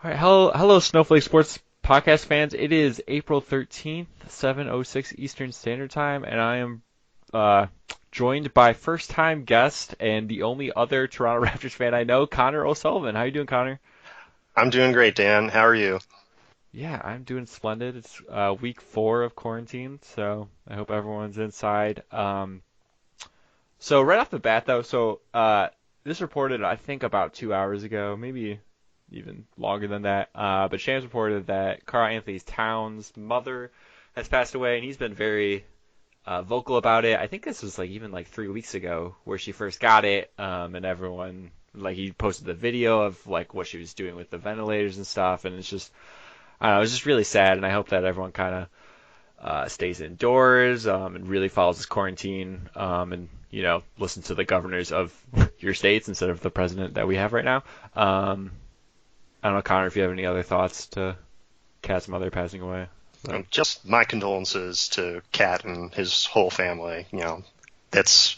All right, hello, Snowflake Sports podcast fans. It is April 13th, 7:06 Eastern Standard Time, and I am uh, joined by first-time guest and the only other Toronto Raptors fan I know, Conor O'Sullivan. How you doing, Conor? I'm doing great, Dan. How are you? Yeah, I'm doing splendid. It's week 4 of quarantine, so I hope everyone's inside. So right off the bat, though, this reported, I think, about 2 hours ago, maybe even longer than that. But Shams reported that Karl Anthony Towns' mother has passed away, and he's been very vocal about it. I think this was even like 3 weeks ago where she first got it, and everyone he posted the video of like what she was doing with the ventilators and stuff, and it's just I don't know, it was just really sad, and I hope that everyone kind of stays indoors and really follows this quarantine and listen to the governors of your states instead of the president that we have right now. I don't know, Connor, if you have any other thoughts to Kat's mother passing away. But... Just my condolences to Kat and his whole family. That's.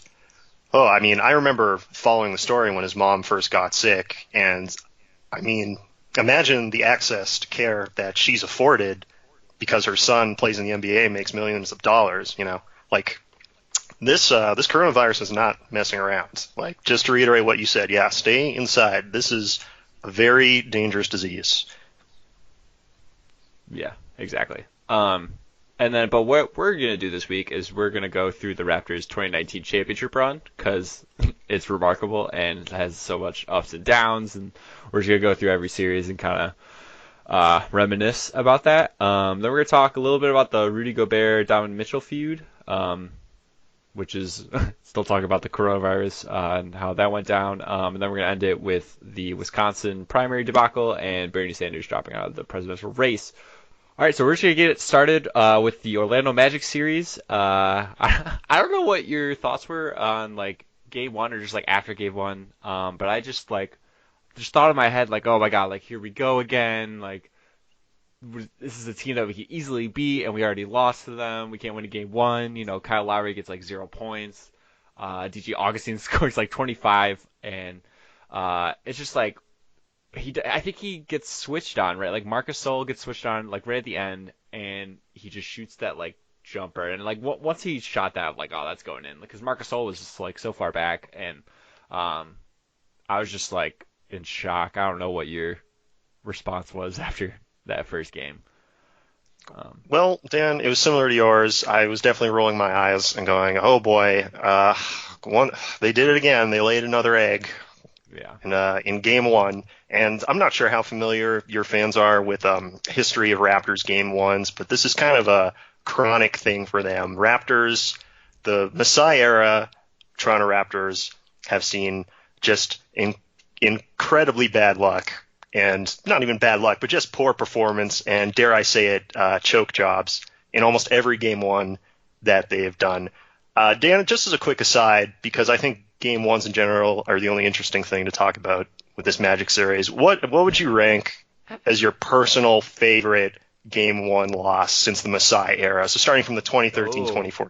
Oh, I mean, I remember following the story when his mom first got sick, and I mean, imagine the access to care that she's afforded because her son plays in the NBA and makes millions of dollars. Like this coronavirus is not messing around. Like, just to reiterate what you said, yeah, stay inside. This is a very dangerous disease. Yeah, exactly. But what we're going to do this week is we're going to go through the Raptors 2019 championship run because it's remarkable and has so much ups and downs, and we're just going to go through every series and kind of reminisce about that. Then we're going to talk a little bit about the Rudy Gobert, Donovan Mitchell feud, which is still talking about the coronavirus and how that went down. And then we're going to end it with the Wisconsin primary debacle and Bernie Sanders dropping out of the presidential race. All right, so we're just going to get it started with the Orlando Magic series. I don't know what your thoughts were on game one or just after game one, but I just thought in my head oh my god, here we go again. This is a team that we can easily beat, and we already lost to them. We can't win a game one. Kyle Lowry gets 0 points. DJ Augustine scores 25, and it's just I think he gets switched on, right? Marcus Sol gets switched on right at the end, and he just shoots that jumper, and once he shot that, oh, that's going in, because Marcus Sol was just so far back, and I was just in shock. I don't know what your response was after that first game. Well, Dan, it was similar to yours. I was definitely rolling my eyes and going, "Oh boy, they did it again. They laid another egg." Yeah. In game one, and I'm not sure how familiar your fans are with history of Raptors game ones, but this is kind of a chronic thing for them. Raptors, the Masai era Toronto Raptors have seen just incredibly bad luck, and not even bad luck, but just poor performance, and dare I say it, choke jobs in almost every game one that they have done. Dan, just as a quick aside, because I think game ones in general are the only interesting thing to talk about with this Magic series, what would you rank as your personal favorite game one loss since the Masai era? So starting from the 2013-2014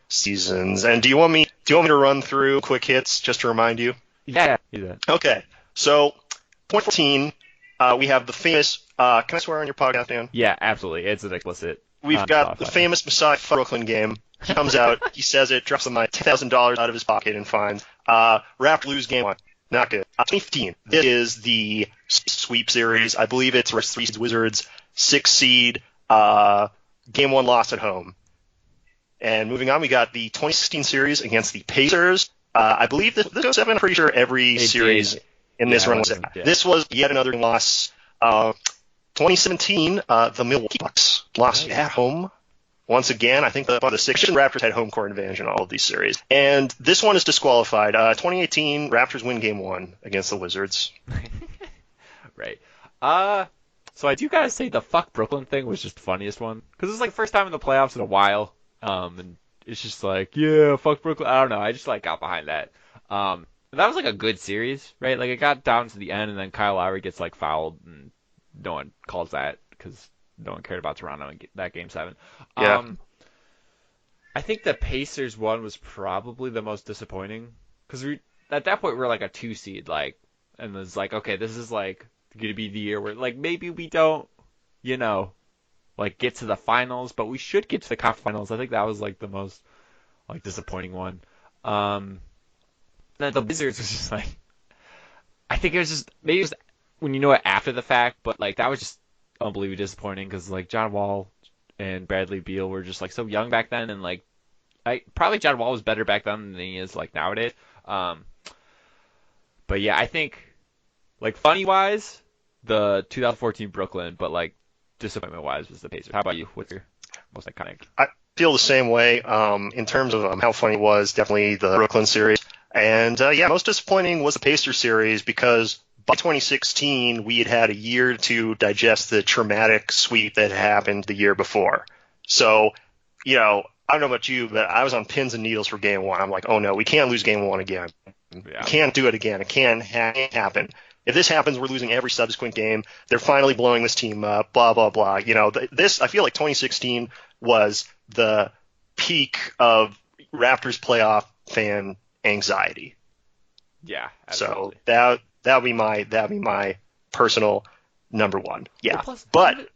seasons. And do you want me to run through quick hits just to remind you? Yeah. Do that. Okay. So 2014, we have the famous. Can I swear on your podcast, Dan? Yeah, absolutely. It's an explicit. We've got the famous Masai Brooklyn game. He comes out, he says it, drops them $10,000 out of his pocket and fines. Raptors lose game one. Not good. 2015. This is the sweep series. I believe it's 3 seed Wizards, 6 seed, game one loss at home. And moving on, we got the 2016 series against the Pacers. I believe this goes 7. I'm pretty sure every series in this run was 7. Yeah. This was yet another loss. 2017, the Milwaukee Bucks lost at home. Once again, I think the Sixers and Raptors had home court advantage in all of these series. And this one is disqualified. 2018, Raptors win game one against the Wizards. Right. So I do gotta say the fuck Brooklyn thing was just the funniest one. Because it's the first time in the playoffs in a while. And it's just yeah, fuck Brooklyn. I don't know. I just got behind that. That was a good series, right? It got down to the end, and then Kyle Lowry gets fouled, and no one calls that because no one cared about Toronto in that game 7. Yeah. I think the Pacers one was probably the most disappointing because at that point we were a 2 seed, and it was okay, this is going to be the year where like maybe we don't, you know, like get to the finals, but we should get to the conference finals. I think that was like the most like disappointing one. Then the Wizards was just like, I think it was just maybe it was when you know it after the fact, but like that was just unbelievably disappointing because like John Wall and Bradley Beal were just like so young back then, and like probably John Wall was better back then than he is like nowadays. But yeah, I think like funny wise, the 2014 Brooklyn, but like disappointment wise was the Pacers. How about you? What's your most iconic? I feel the same way in terms of how funny it was. Definitely the Brooklyn series. And yeah, most disappointing was the Pacers series because by 2016 we had a year to digest the traumatic sweep that happened the year before. So, you know, I don't know about you, but I was on pins and needles for game one. I'm like, oh no, we can't lose game one again. Yeah. We can't do it again. It can't happen. If this happens, we're losing every subsequent game. They're finally blowing this team up, blah, blah, blah. You know, this, I feel like 2016 was the peak of Raptors playoff fan anxiety. Yeah, absolutely. So that'd be my personal number one. Yeah. Well, plus, but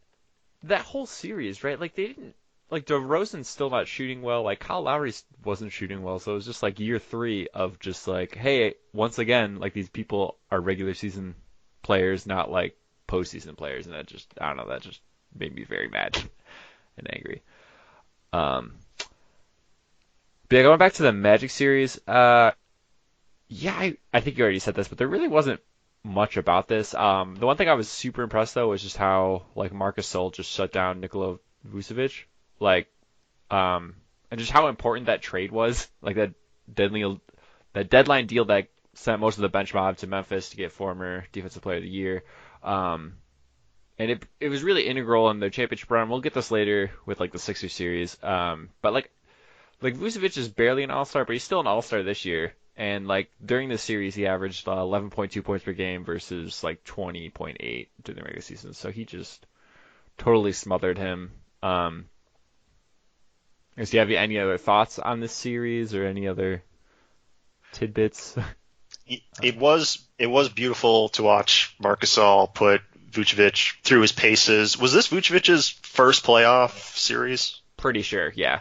that whole series, right? Like they didn't like DeRozan's still not shooting well. Like Kyle Lowry wasn't shooting well, so it was just like year 3 of just like, hey, once again, like these people are regular season players, not like postseason players, and that just I don't know, that just made me very mad and angry. But yeah, going back to the Magic series, yeah, I think you already said this, but there really wasn't much about this. The one thing I was super impressed though was just how like Marc Gasol just shut down Nikola Vucevic, like, and just how important that trade was, like that deadline deal that sent most of the bench mob to Memphis to get former Defensive Player of the Year. And it was really integral in their championship run. We'll get this later with like the Sixers series. But like Vucevic is barely an all-star, but he's still an all-star this year. And like during this series, he averaged 11.2 points per game versus like 20.8 during the regular season. So he just totally smothered him. Do you have any other thoughts on this series or any other tidbits? It was beautiful to watch Marc Gasol put Vucevic through his paces. Was this Vucevic's first playoff series? Pretty sure, yeah.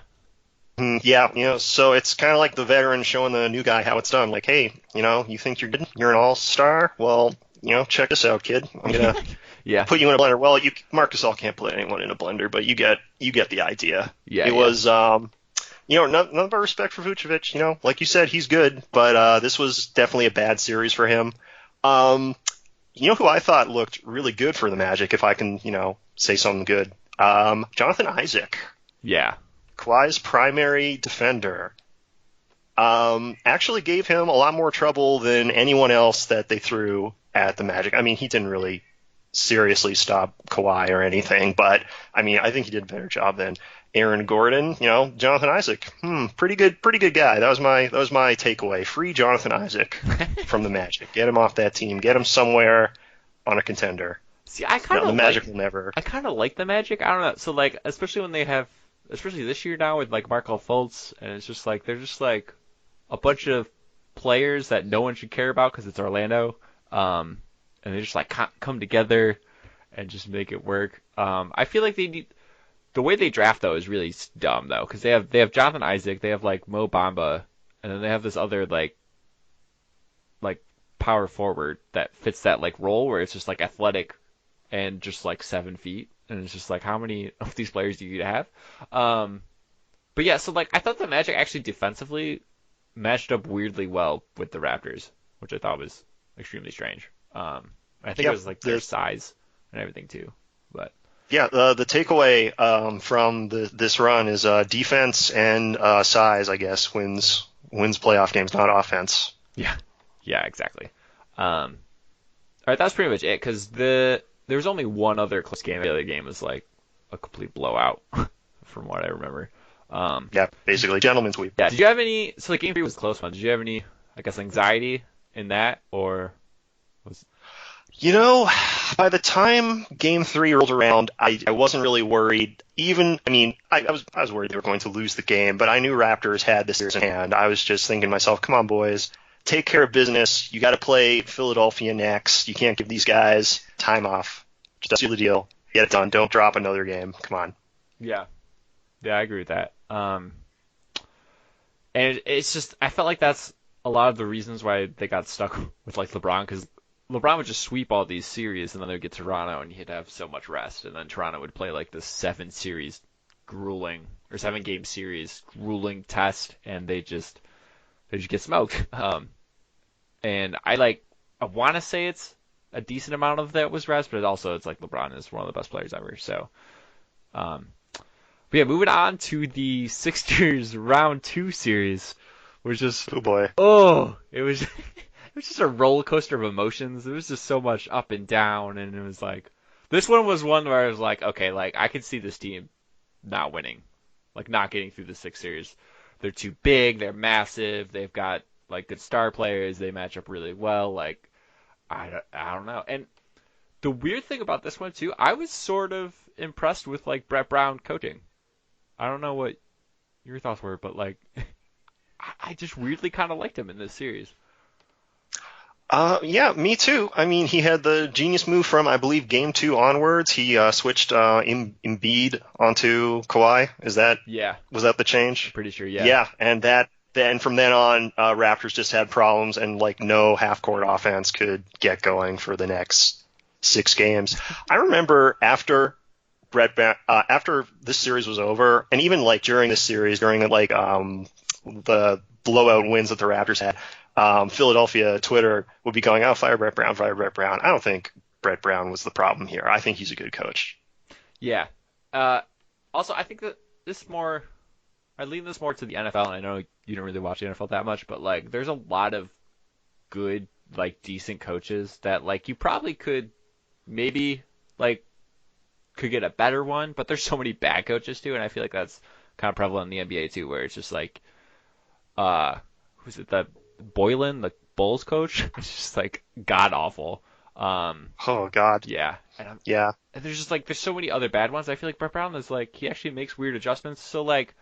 Yeah, you know, so it's kind of like the veteran showing the new guy how it's done. Like, hey, you know, you think you're good? You're an all-star? Well, you know, check this out, kid. I'm gonna yeah. put you in a blender. Well, Marc Gasol can't put anyone in a blender, but you get the idea. Yeah, it was, you know, none but respect for Vucevic. You know, like you said, he's good, but this was definitely a bad series for him. You know who I thought looked really good for the Magic, if I can, you know, say something good? Jonathan Isaac. Yeah. Kawhi's primary defender. Actually gave him a lot more trouble than anyone else that they threw at the Magic. I mean, he didn't really seriously stop Kawhi or anything, but I mean, I think he did a better job than Aaron Gordon. You know, Jonathan Isaac, pretty good guy. That was my takeaway. Free Jonathan Isaac from the Magic. Get him off that team. Get him somewhere on a contender. See, I kind of the Magic will never. I kind of like the Magic. I don't know. So like, especially when they have, especially this year now with like Markelle Fultz, and it's just like they're just like a bunch of players that no one should care about because it's Orlando, and they just like come together and just make it work. I feel like they need. The way they draft though is really dumb though, because they have Jonathan Isaac, they have like Mo Bamba, and then they have this other like power forward that fits that like role where it's just like athletic and just like 7 feet, and it's just like how many of these players do you have? But yeah, so like I thought the Magic actually defensively matched up weirdly well with the Raptors, which I thought was extremely strange. I think it was like their size and everything too, but. Yeah, the takeaway from this run is defense and size, I guess, wins playoff games, not offense. Yeah, exactly. All right, that's pretty much it, because there was only one other close game. The other game was like a complete blowout, from what I remember. Yeah, basically, gentleman's sweep. Yeah, did you have any, so like game 3 was a close one, did you have any, I guess, anxiety in that, or was... You know, by the time Game 3 rolled around, I wasn't really worried. I was worried they were going to lose the game, but I knew Raptors had this series in hand. I was just thinking to myself, come on, boys, take care of business. You got to play Philadelphia next. You can't give these guys time off. Just seal the deal. Get it done. Don't drop another game. Come on. Yeah. Yeah, I agree with that. And it's just, I felt like that's a lot of the reasons why they got stuck with like LeBron, because LeBron would just sweep all these series, and then they'd get Toronto, and he'd have so much rest, and then Toronto would play like this 7 game series grueling test, and they just get smoked. And I want to say it's a decent amount of that was rest, but it's like LeBron is one of the best players ever. So, but yeah, moving on to the Sixers round 2 series, which is Oh boy. it was it was just a roller coaster of emotions. There was just so much up and down, and it was like this one was one where I was like, okay, like I could see this team not winning, like not getting through the Sixers. They're too big, they're massive, they've got like good star players, they match up really well. Like I don't know. And the weird thing about this one too, I was sort of impressed with like Brett Brown coaching. I don't know what your thoughts were, but like I just weirdly kind of liked him in this series. Yeah, me too. I mean, he had the genius move from, I believe, game 2 onwards. He switched Embiid onto Kawhi. Yeah, Was that the change? pretty sure. Yeah. Yeah, and then from then on, Raptors just had problems, and like no half-court offense could get going for the next 6 games. I remember after this series was over, and even like during this series, during like the blowout wins that the Raptors had, Philadelphia Twitter would be going, "Oh, fire Brett Brown, fire Brett Brown." I don't think Brett Brown was the problem here. I think he's a good coach. Yeah. Also, I think that I lean this more to the NFL, and I know you don't really watch the NFL that much, but like, there's a lot of good, like, decent coaches that like you probably could maybe like could get a better one, but there's so many bad coaches too, and I feel like that's kind of prevalent in the NBA too, where it's just like, who's it, the Boylan, the Bulls coach? It's just like god awful. Oh God. Yeah, Yeah. and there's so many other bad ones. I feel like Brett Brown is like he actually makes weird adjustments. So like,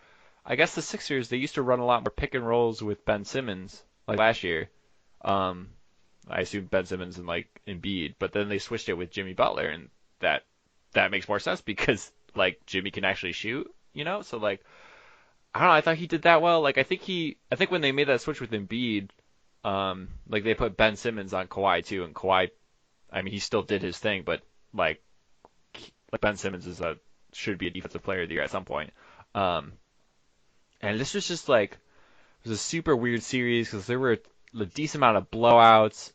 I guess the Sixers they used to run a lot more pick and rolls with Ben Simmons like last year. Um, I assume Ben Simmons and like Embiid, but then they switched it with Jimmy Butler, and that makes more sense because like Jimmy can actually shoot, you know. So like I don't know, I thought he did that well. Like I think when they made that switch with Embiid, like they put Ben Simmons on Kawhi too, and Kawhi, I mean he still did his thing, but like Ben Simmons should be a defensive player of the year at some point. And this was just like it was a super weird series because there were a decent amount of blowouts.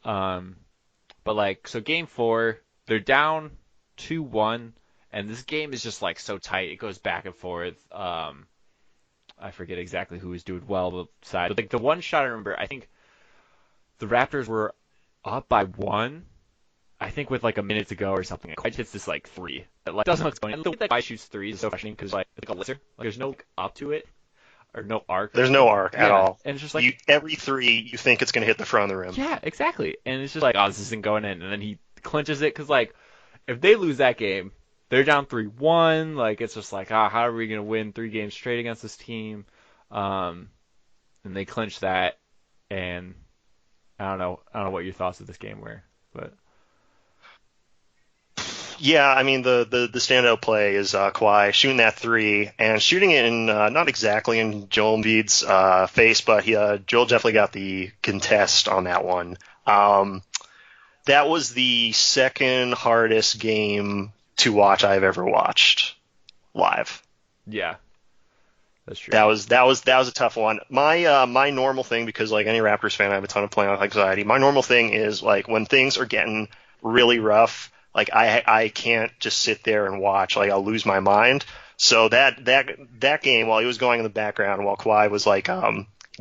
But like so game 4, they're down 2-1, and this game is just like so tight. It goes back and forth. I forget exactly who was doing well the side, but like the one shot I remember, I think the Raptors were up by 1. I think with like a minute to go or something. Kawhi hits this like 3. It like doesn't look going. And the way that Kawhi shoots 3s is so frustrating because like a laser, like there's no like, up to it or no arc. There's no arc at all. And it's just like every 3 you think it's going to hit the front of the rim. yeah, exactly. And it's just like oh this isn't going in, and then he clinches it because like if they lose that game, they're down 3-1. Like it's just like how are we gonna win 3 games straight against this team? And they clinch that, and I don't know what your thoughts of this game were, but Yeah, I mean the standout play is Kawhi shooting that 3 and shooting it in not exactly in Joel Embiid's face, but Joel definitely got the contest on that one. That was the second hardest game to watch I've ever watched live. yeah, that's true. That was a tough one. My normal thing, because like any Raptors fan, I have a ton of playoff anxiety. My normal thing is like when things are getting really rough, like I can't just sit there and watch. Like I'll lose my mind. So that game, while he was going in the background, while Kawhi was like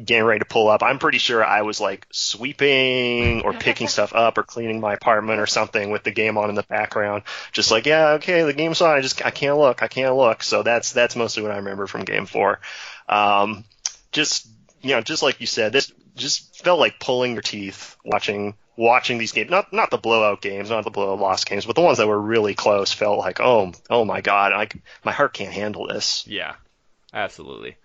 getting ready to pull up, I'm pretty sure I was like sweeping or picking stuff up or cleaning my apartment or something with the game on in the background. Just like, yeah, okay, the game's on. I can't look. So that's mostly what I remember from game 4. Just like you said, this just felt like pulling your teeth watching these games. Not the blowout games, not the blowout loss games, but the ones that were really close felt like, oh my God, my heart can't handle this. Yeah, absolutely.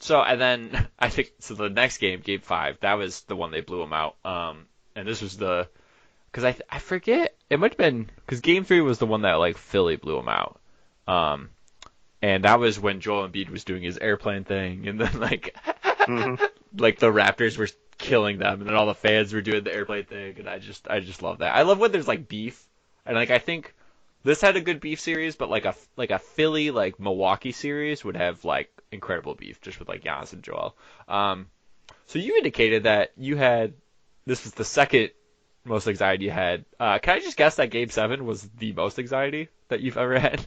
So and then I think so. The next game, Game 5, that was the one they blew them out. And this was the because I forget it might have been because Game 3 was the one that like Philly blew them out. Um, and that was when Joel Embiid was doing his airplane thing, and then like Hmm. like the Raptors were killing them, and then all the fans were doing the airplane thing, and I just love that. I love when there's like beef, and like I think this had a good beef series, but like a Philly like Milwaukee series would have like incredible beef just with like Giannis and Joel. So you indicated that you had this was the second most anxiety you had. Can I just guess that Game 7 was the most anxiety that you've ever had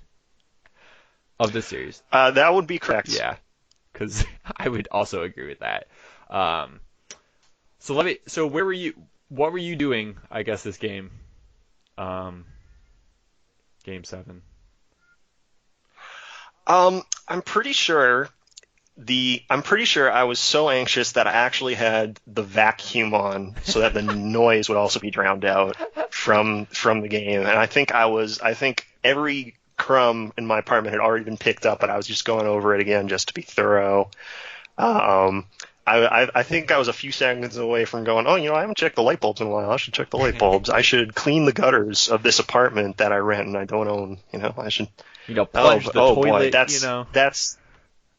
of this series? That would be correct. Yeah, because I would also agree with that. Um, so let me. So where were you? What were you doing? I guess this game, um, Game 7. I'm pretty sure I'm pretty sure I was so anxious that I actually had the vacuum on so that the noise would also be drowned out from the game. And I think every crumb in my apartment had already been picked up, but I was just going over it again just to be thorough. Um, I think I was a few seconds away from going, oh, I haven't checked the light bulbs in a while. I should check the light bulbs. I should clean the gutters of this apartment that I rent and I don't own. I should. Plunge the Oh toilet. boy, that's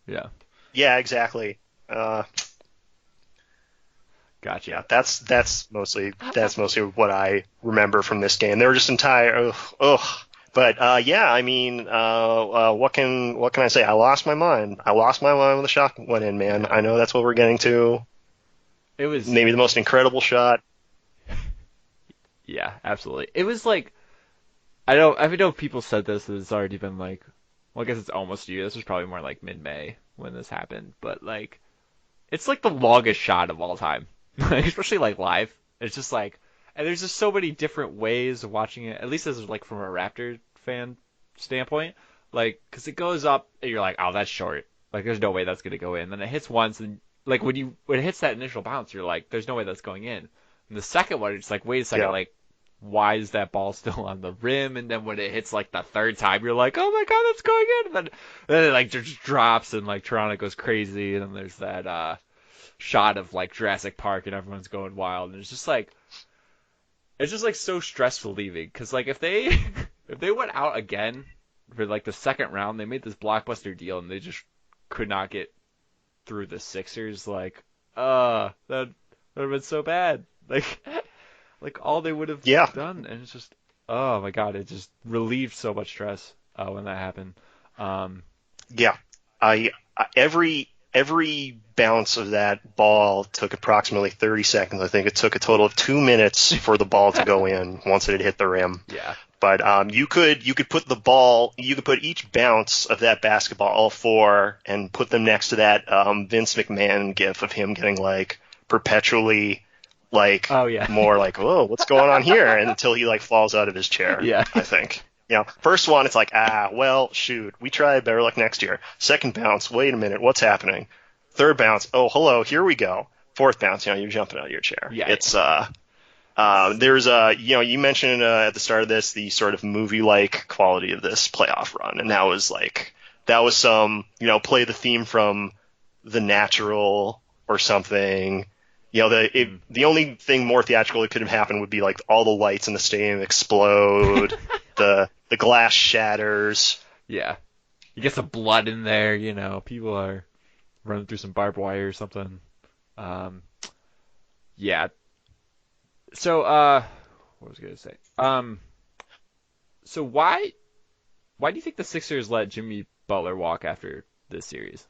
Yeah, yeah, exactly. gotcha. Yeah, that's mostly what I remember from this game. They were just entire ugh. But yeah, I mean, what can I say? I lost my mind. I lost my mind when the shot went in, man. I know that's what we're getting to. It was Maybe the most incredible shot. yeah, absolutely. It was like I know people said this. It's already been like, well, I guess it's almost a year. This was probably more like mid-May when this happened, but like it's like the longest shot of all time, especially like live. It's just like, and there's just so many different ways of watching it. At least as like from a Raptor fan standpoint, like because it goes up and you're like, oh, that's short. Like there's no way that's gonna go in. Then it hits once and like when it hits that initial bounce, you're like, there's no way that's going in. And the second one, it's like, wait a second, Yeah, like why is that ball still on the rim? And then when it hits like the third time, you're like, oh my god, that's going in. And then it like just drops and like Toronto goes crazy. And then there's that shot of like Jurassic Park and everyone's going wild. And it's just like so stressful leaving because like if they if they went out again for like the second round, they made this blockbuster deal and they just could not get through the Sixers. Like, that would have been so bad. Like, like all they would have yeah, done, and it's just, oh my god, it just relieved so much stress when that happened. Um, yeah. Every bounce of that ball took approximately 30 seconds. I think it took a total of 2 minutes for the ball to go in once it had hit the rim. yeah, But you could put each bounce of that basketball, all four, and put them next to that Vince McMahon gif of him getting like perpetually like oh yeah, more like, whoa, what's going on here? And until he like falls out of his chair. yeah, I think. First one, it's like, well, shoot, we tried, better luck next year. Second bounce, wait a minute, what's happening? Third bounce, oh, hello, here we go. Fourth bounce, you're jumping out of your chair. yeah. It's there's you mentioned at the start of this the sort of movie-like quality of this playoff run, and that was some play the theme from The Natural or something. The only thing more theatrical that could have happened would be like all the lights in the stadium explode, the glass shatters. Yeah. You get some blood in there, people are running through some barbed wire or something. Yeah. So, what was I gonna say? So why do you think the Sixers let Jimmy Butler walk after this series?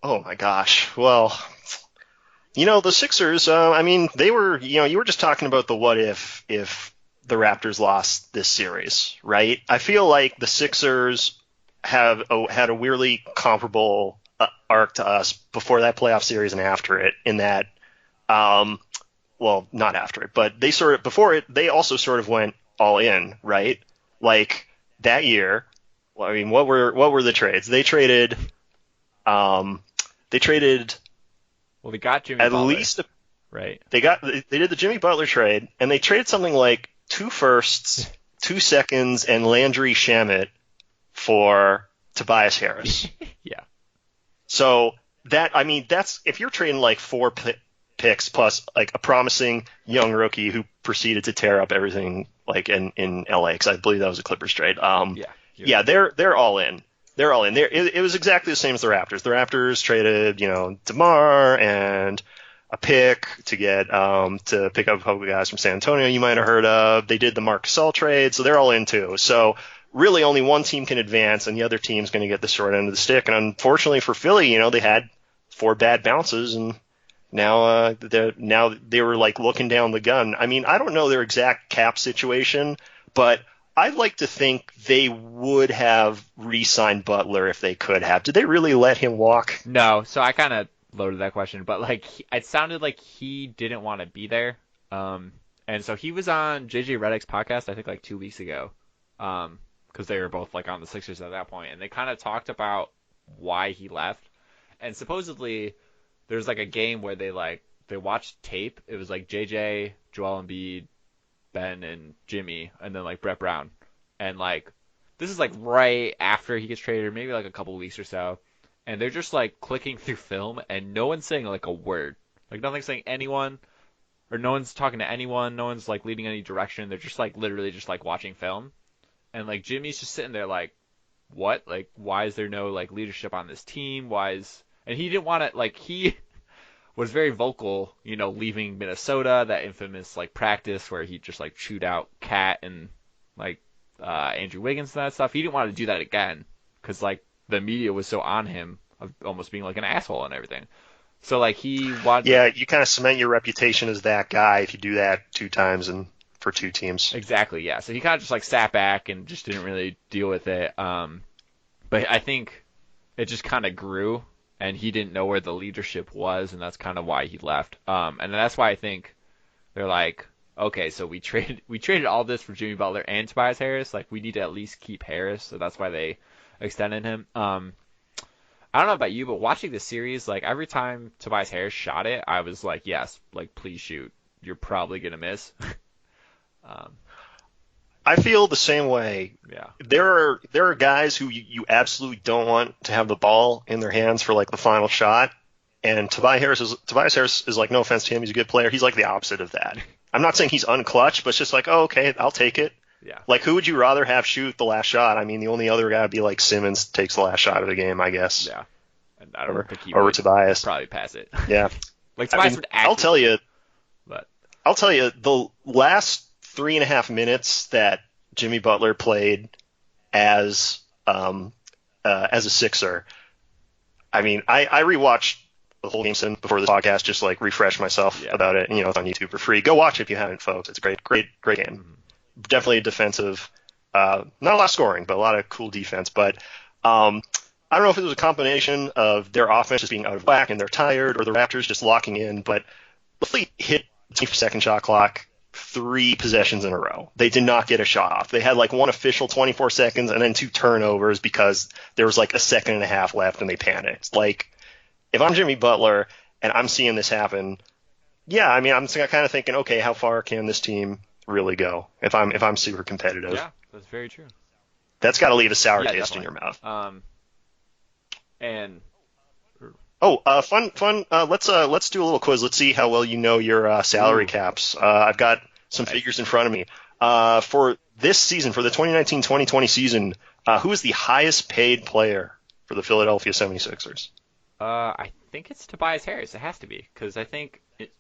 Oh my gosh. Well, the Sixers, I mean, they were, you were just talking about the what if the Raptors lost this series, right? I feel like the Sixers had a weirdly comparable arc to us before that playoff series and after it, in that, well, not after it, but before it, they also sort of went all in, right? Like that year, well, I mean, what were the trades? They traded Well, they got Jimmy at Butler, least right? they did the Jimmy Butler trade, and they traded something like 2 firsts, 2 seconds, and Landry Shamet for Tobias Harris. Yeah. So that's if you're trading like picks plus like a promising young rookie who proceeded to tear up everything like in LA, because I believe that was a Clippers trade. Yeah. Yeah, they're all in. They're all in. It was exactly the same as the Raptors. The Raptors traded, DeMar and a pick to get to pick up a couple guys from San Antonio you might have heard of. They did the Marc Gasol trade, so they're all in too. So really only one team can advance, and the other team's going to get the short end of the stick. And unfortunately for Philly, they had 4 bad bounces, and now they were like looking down the gun. I mean, I don't know their exact cap situation, but I'd like to think they would have re-signed Butler if they could have. Did they really let him walk? No, so I kind of loaded that question, but like it sounded like he didn't want to be there. And so he was on JJ Redick's podcast, I think like 2 weeks ago, because they were both like on the Sixers at that point, and they kind of talked about why he left. And supposedly there's like a game where they watched tape. It was like JJ, Joel Embiid, Ben, and Jimmy, and then like Brett Brown, and like this is like right after he gets traded, or maybe like a couple weeks or so, and they're just like clicking through film, and no one's saying like a word, like nothing's saying anyone, or no one's talking to anyone, no one's like leading any direction. They're just like literally just like watching film, and like Jimmy's just sitting there like, what? Like, why is there no like leadership on this team? And he didn't want to, like, he was very vocal, leaving Minnesota, that infamous like practice where he just like chewed out Cat and like Andrew Wiggins and that stuff. He didn't want to do that again because like the media was so on him of almost being like an asshole and everything. So like he wanted. Yeah, you kind of cement your reputation as that guy if you do that 2 times and for 2 teams. Exactly. Yeah. So he kind of just like sat back and just didn't really deal with it. But I think it just kind of grew. And he didn't know where the leadership was, and that's kind of why he left. And that's why I think they're like, okay, so we traded all this for Jimmy Butler and Tobias Harris. Like, we need to at least keep Harris, so that's why they extended him. I don't know about you, but watching the series, like every time Tobias Harris shot it, I was like, yes, like please shoot. You're probably gonna miss. I feel the same way. Yeah. There are guys who you absolutely don't want to have the ball in their hands for like the final shot, and Tobias Harris is like, no offense to him, he's a good player. He's like the opposite of that. I'm not saying he's unclutch, but it's just like, oh, okay, I'll take it. Yeah. Like, who would you rather have shoot the last shot? I mean, the only other guy would be like Simmons takes the last shot of the game, I guess. Yeah. And I don't think he would Tobias probably pass it. Yeah. Like Tobias would actually. I'll tell you, the last 3.5 minutes that Jimmy Butler played as a Sixer. I mean, I rewatched the whole game before this podcast, just like refresh myself about it. It's on YouTube for free. Go watch it if you haven't, folks. It's a great game. Mm-hmm. Definitely a defensive, not a lot of scoring, but a lot of cool defense. But I don't know if it was a combination of their offense just being out of whack and they're tired, or the Raptors just locking in. But the Fleet hit the 2-second shot clock 3 possessions in a row. They did not get a shot off. They had like one official 24 seconds and then 2 turnovers because there was like a second and a half left and they panicked. Like, if I'm Jimmy Butler and I'm seeing this happen, yeah, I mean, I'm kind of thinking, okay, how far can this team really go if I'm super competitive? Yeah, that's very true. That's got to leave a sour taste in your mouth. Fun. Let's do a little quiz. Let's see how well you know your salary caps. I've got some figures in front of me. For this season, for the 2019-2020 season, who is the highest paid player for the Philadelphia 76ers? I think it's Tobias Harris. It has to be, because I think it.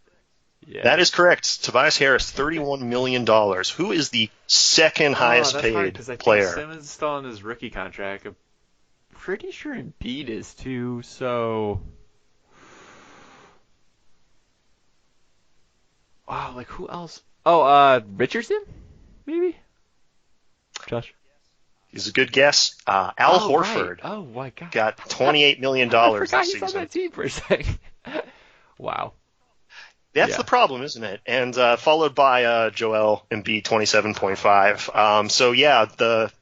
Yeah. That is correct. Tobias Harris, $31 million. Who is the second highest paid hard, I player? think Simmons is still on his rookie contract. I'm pretty sure Embiid is too, so. Wow, like who else? Oh, Richardson? Maybe? Josh? He's a good guess. Al Horford. Right. Oh, my God. Got $28 million I forgot this he's on season. that team for a second. Wow. That's the problem, isn't it? And followed by Joel Embiid, 27.5. So yeah, the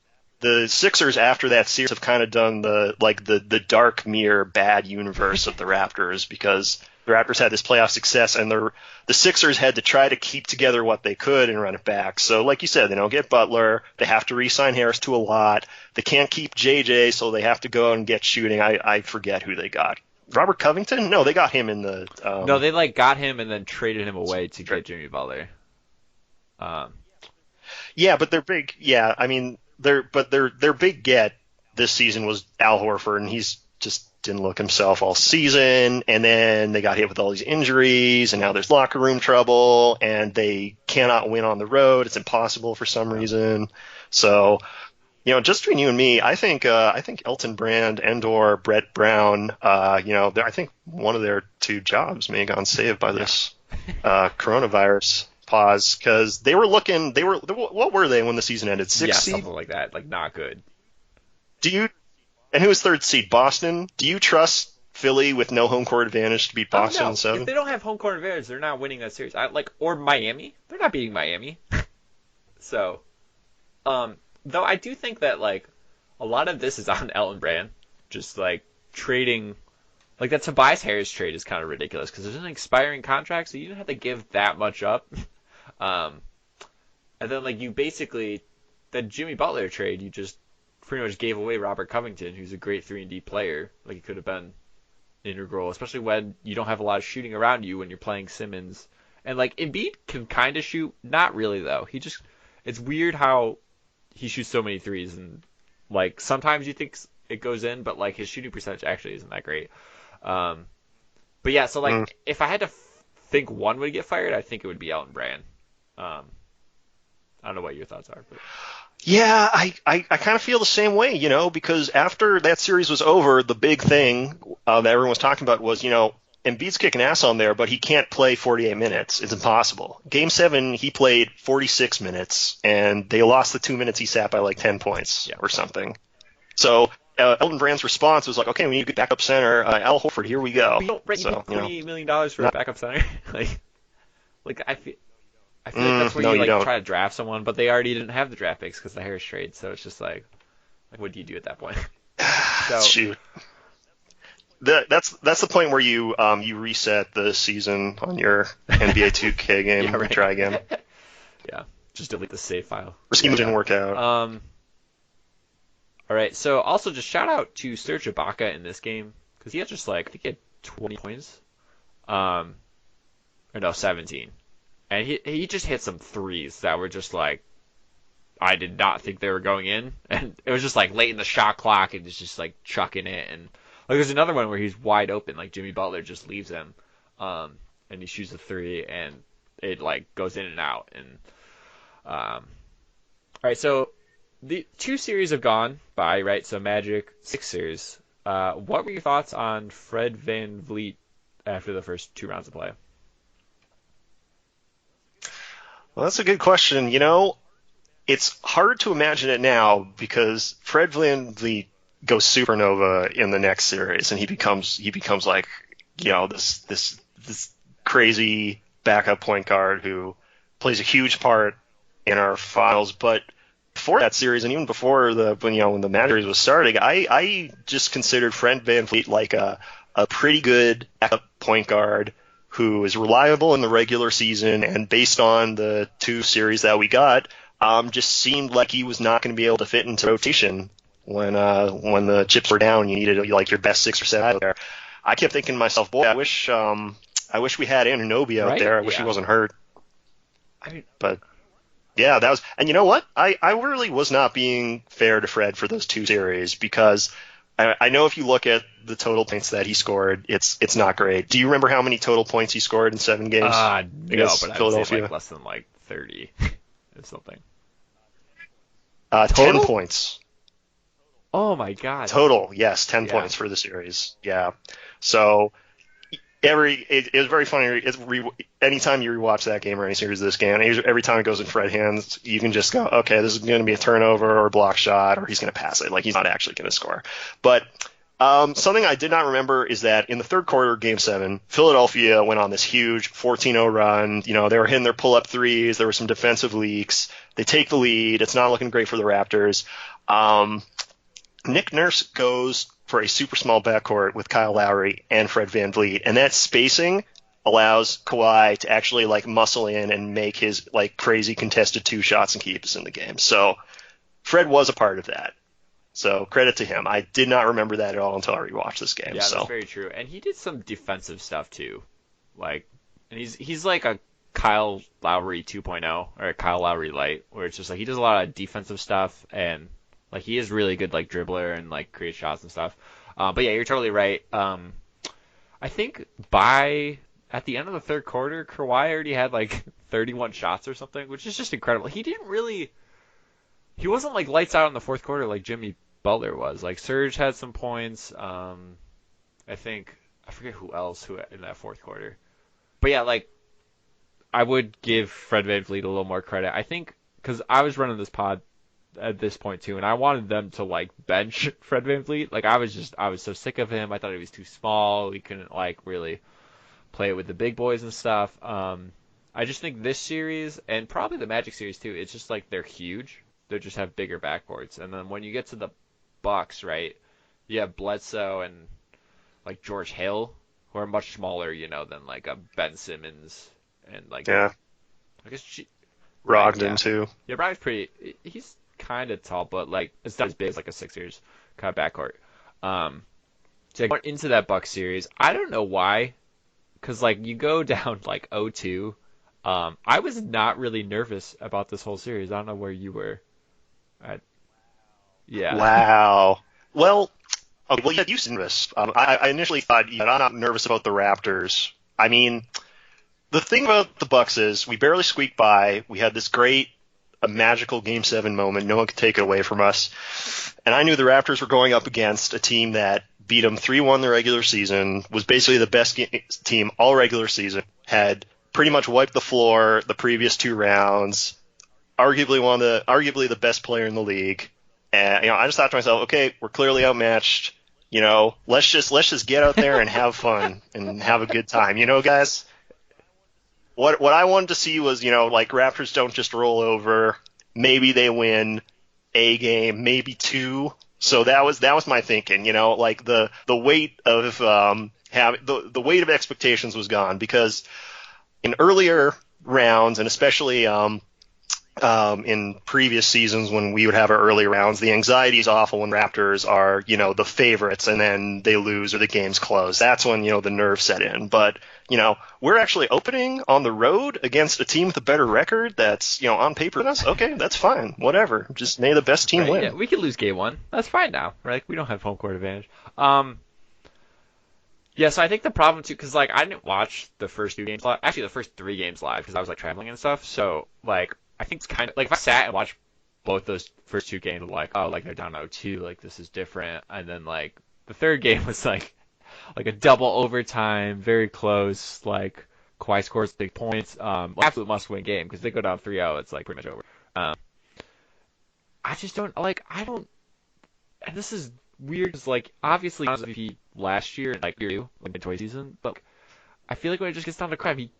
Sixers after that series have kind of done the dark mirror bad universe of the Raptors, because the Raptors had this playoff success, and the Sixers had to try to keep together what they could and run it back. So, like you said, they don't get Butler. They have to re-sign Harris to a lot. They can't keep JJ, so they have to go out and get shooting. I forget who they got. Robert Covington? No, they got him in the. No, they got him and then traded him away to get Jimmy Butler. Yeah, but their big. Yeah, I mean, their big get this season was Al Horford, and he's just didn't look himself all season, and then they got hit with all these injuries, and now there's locker room trouble, and they cannot win on the road. It's impossible for some reason. So, just between you and me, I think Elton Brand and/or Brett Brown, I think one of their two jobs may have gone saved by this coronavirus pause, because what were they when the season ended? 6 seed? Something like that, like not good. And who was third seed? Boston? Do you trust Philly with no home court advantage to beat Boston in 7? If they don't have home court advantage, they're not winning that series. Or Miami. They're not beating Miami. So, though I do think that, a lot of this is on Elton Brand. Just, trading... that Tobias Harris trade is kind of ridiculous, because there's an expiring contract, so you didn't have to give that much up. And then, you basically... The Jimmy Butler trade, you just pretty much gave away Robert Covington, who's a great 3-and-D player. He could have been integral, especially when you don't have a lot of shooting around you when you're playing Simmons. And Embiid can kind of shoot, not really though. It's weird how he shoots so many threes, and sometimes you think it goes in, but his shooting percentage actually isn't that great. But yeah, so if I had to think one would get fired, I think it would be Elton Brand. I don't know what your thoughts are, but. Yeah, I kind of feel the same way, because after that series was over, the big thing that everyone was talking about was, Embiid's kicking ass on there, but he can't play 48 minutes. It's impossible. Game 7, he played 46 minutes, and they lost the 2 minutes he sat by 10 points or something. So Elton Brand's response was okay, we need a good backup center. Al Horford, here we go. You don't $28 million for a backup center. I feel that's where you try to draft someone, but they already didn't have the draft picks because of the Harris trade, so it's just what do you do at that point? Shoot. That's the point where you reset the season on your NBA 2K game. Yeah, right. Try again. Yeah, just delete the save file. Our scheme didn't work out. All right, so also just shout out to Serge Ibaka in this game, because he had just I think he had 20 points. Or no, 17. And he just hit some threes that were just I did not think they were going in. And it was just late in the shot clock and it's just chucking it. And there's another one where he's wide open, Jimmy Butler just leaves him. And he shoots a three and it goes in and out. And all right, so the 2 series have gone by, right? So Magic, Sixers. What were your thoughts on Fred VanVleet after the first 2 rounds of play? Well, that's a good question. It's hard to imagine it now because Fred VanVleet goes supernova in the next series, and he becomes this crazy backup point guard who plays a huge part in our finals. But before that series, and even before when the Magic series was starting, I just considered Fred VanVleet a pretty good backup point guard who is reliable in the regular season, and based on the 2 series that we got, just seemed like he was not going to be able to fit into rotation when the chips were down. You needed your best 6 or 7 out there. I kept thinking to myself, boy, I wish we had Anunoby out there. I wish he wasn't hurt. But yeah, that was, and you know what? I really was not being fair to Fred for those 2 series, because I know if you look at the total points that he scored, it's not great. Do you remember how many total points he scored in 7 games? No, but I would say less than 30 or something. 10 points. Oh my god. Total, yes, 10 points for the series. Yeah. So it was very funny. Anytime you rewatch that game or any series of this game, every time it goes in Fred's hands, you can just go, okay, this is going to be a turnover or a block shot, or he's going to pass it. He's not actually going to score. But something I did not remember is that in the third quarter, Game 7, Philadelphia went on this huge 14-0 run. They were hitting their pull-up threes. There were some defensive leaks. They take the lead. It's not looking great for the Raptors. Nick Nurse goes for a super small backcourt with Kyle Lowry and Fred VanVleet, and that spacing allows Kawhi to actually like muscle in and make his like crazy contested two shots and keep us in the game. So Fred was a part of that. So credit to him. I did not remember that at all until I rewatched this game. Yeah, So that's very true. And he did some defensive stuff too. Like, and he's like a Kyle Lowry 2.0 or a Kyle Lowry light, where it's just like he does a lot of defensive stuff and like he is really good like dribbler and like create shots and stuff. But yeah, you're totally right. I think at the end of the third quarter, Kawhi already had like 31 shots or something, which is just incredible. He wasn't like lights out in the fourth quarter like Jimmy Butler was. Like Serge had some points. I forget who else in that fourth quarter. But yeah, like I would give Fred VanVleet a little more credit. I think because I was running this pod at this point too, and I wanted them to like bench Fred VanVleet. Like I was so sick of him. I thought he was too small. He couldn't like really play it with the big boys and stuff. I just think this series and probably the Magic series too. It's just like they're huge. They just have bigger backboards, and then when you get to the Bucks, right? You have Bledsoe and like George Hill, who are much smaller, than like a Ben Simmons and like yeah, I guess Brogdon yeah. too. Yeah, Brogdon's pretty. He's kind of tall, but like it's not as big as like a Sixers kind of backcourt. So going into that Bucks series, I don't know why, because like you go down like 0-2. I was not really nervous about this whole series. I don't know where you were. Yeah. Wow. Well, okay, well, you said nervous. I initially thought, I'm not nervous about the Raptors. I mean, the thing about the Bucks is we barely squeaked by. We had this great, a magical Game 7 moment. No one could take it away from us. And I knew the Raptors were going up against a team that beat them 3-1 the regular season, was basically the best team all regular season, had pretty much wiped the floor the previous two rounds, arguably the best player in the league. And I just thought to myself, okay, we're clearly outmatched. Let's just get out there and have fun and have a good time. Guys. What I wanted to see was, like Raptors don't just roll over. Maybe they win a game, maybe two. So that was my thinking. Like the weight of the weight of expectations was gone, because in earlier rounds, and especially in previous seasons when we would have our early rounds, the anxiety is awful when Raptors are, the favorites and then they lose or the game's close. That's when, the nerves set in. But, we're actually opening on the road against a team with a better record that's, on paper than us. Okay, that's fine. Whatever. Just may the best team win. Yeah, we could lose game one. That's fine now, right? We don't have home court advantage. Yeah, so I think the problem too, because like I didn't watch the first two games live. Actually, the first three games live because I was like traveling and stuff. So like I think it's kind of like if I sat and watched both those first two games, like oh, like they're down 0-2, like this is different. And then like the third game was like a double overtime, very close. Like Kawhi scores big points. Absolute must-win game because they go down 3-0. It's like pretty much over. I just don't like. I don't. And this is weird because like obviously he was MVP last year, like year two, like mid-20 season. But I feel like when it just gets down to crap, he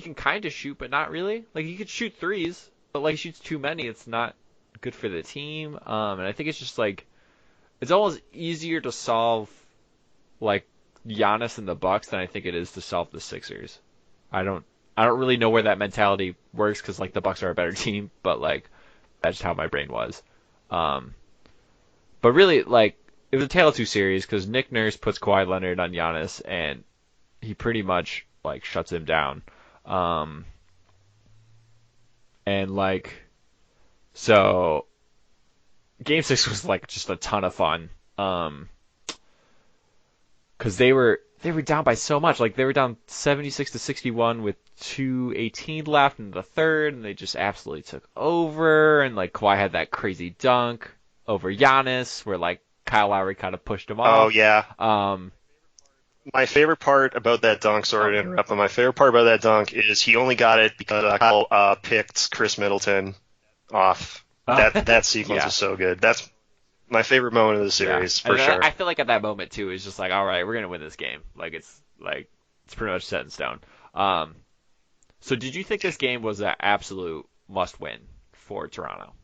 can kind of shoot, but not really. Like he could shoot threes, but like he shoots too many. It's not good for the team. And I think it's just like it's almost easier to solve like Giannis and the Bucks than I think it is to solve the Sixers. I don't really know where that mentality works because like the Bucks are a better team, but like that's just how my brain was. But really, like it was a tale of two series because Nick Nurse puts Kawhi Leonard on Giannis and he pretty much like shuts him down. And like so Game 6 was like just a ton of fun. Because they were down by so much. Like they were down 76-61 with 2:18 left in the third, and they just absolutely took over. And like Kawhi had that crazy dunk over Giannis, where like Kyle Lowry kind of pushed him off. Oh yeah. My favorite part about that dunk, sorry to interrupt, but my favorite part about that dunk is he only got it because Kyle picked Chris Middleton off. That sequence is so good. That's my favorite moment of the series, for sure. I feel like at that moment too, it's just like, all right, we're gonna win this game. It's pretty much set in stone. So did you think this game was an absolute must-win for Toronto?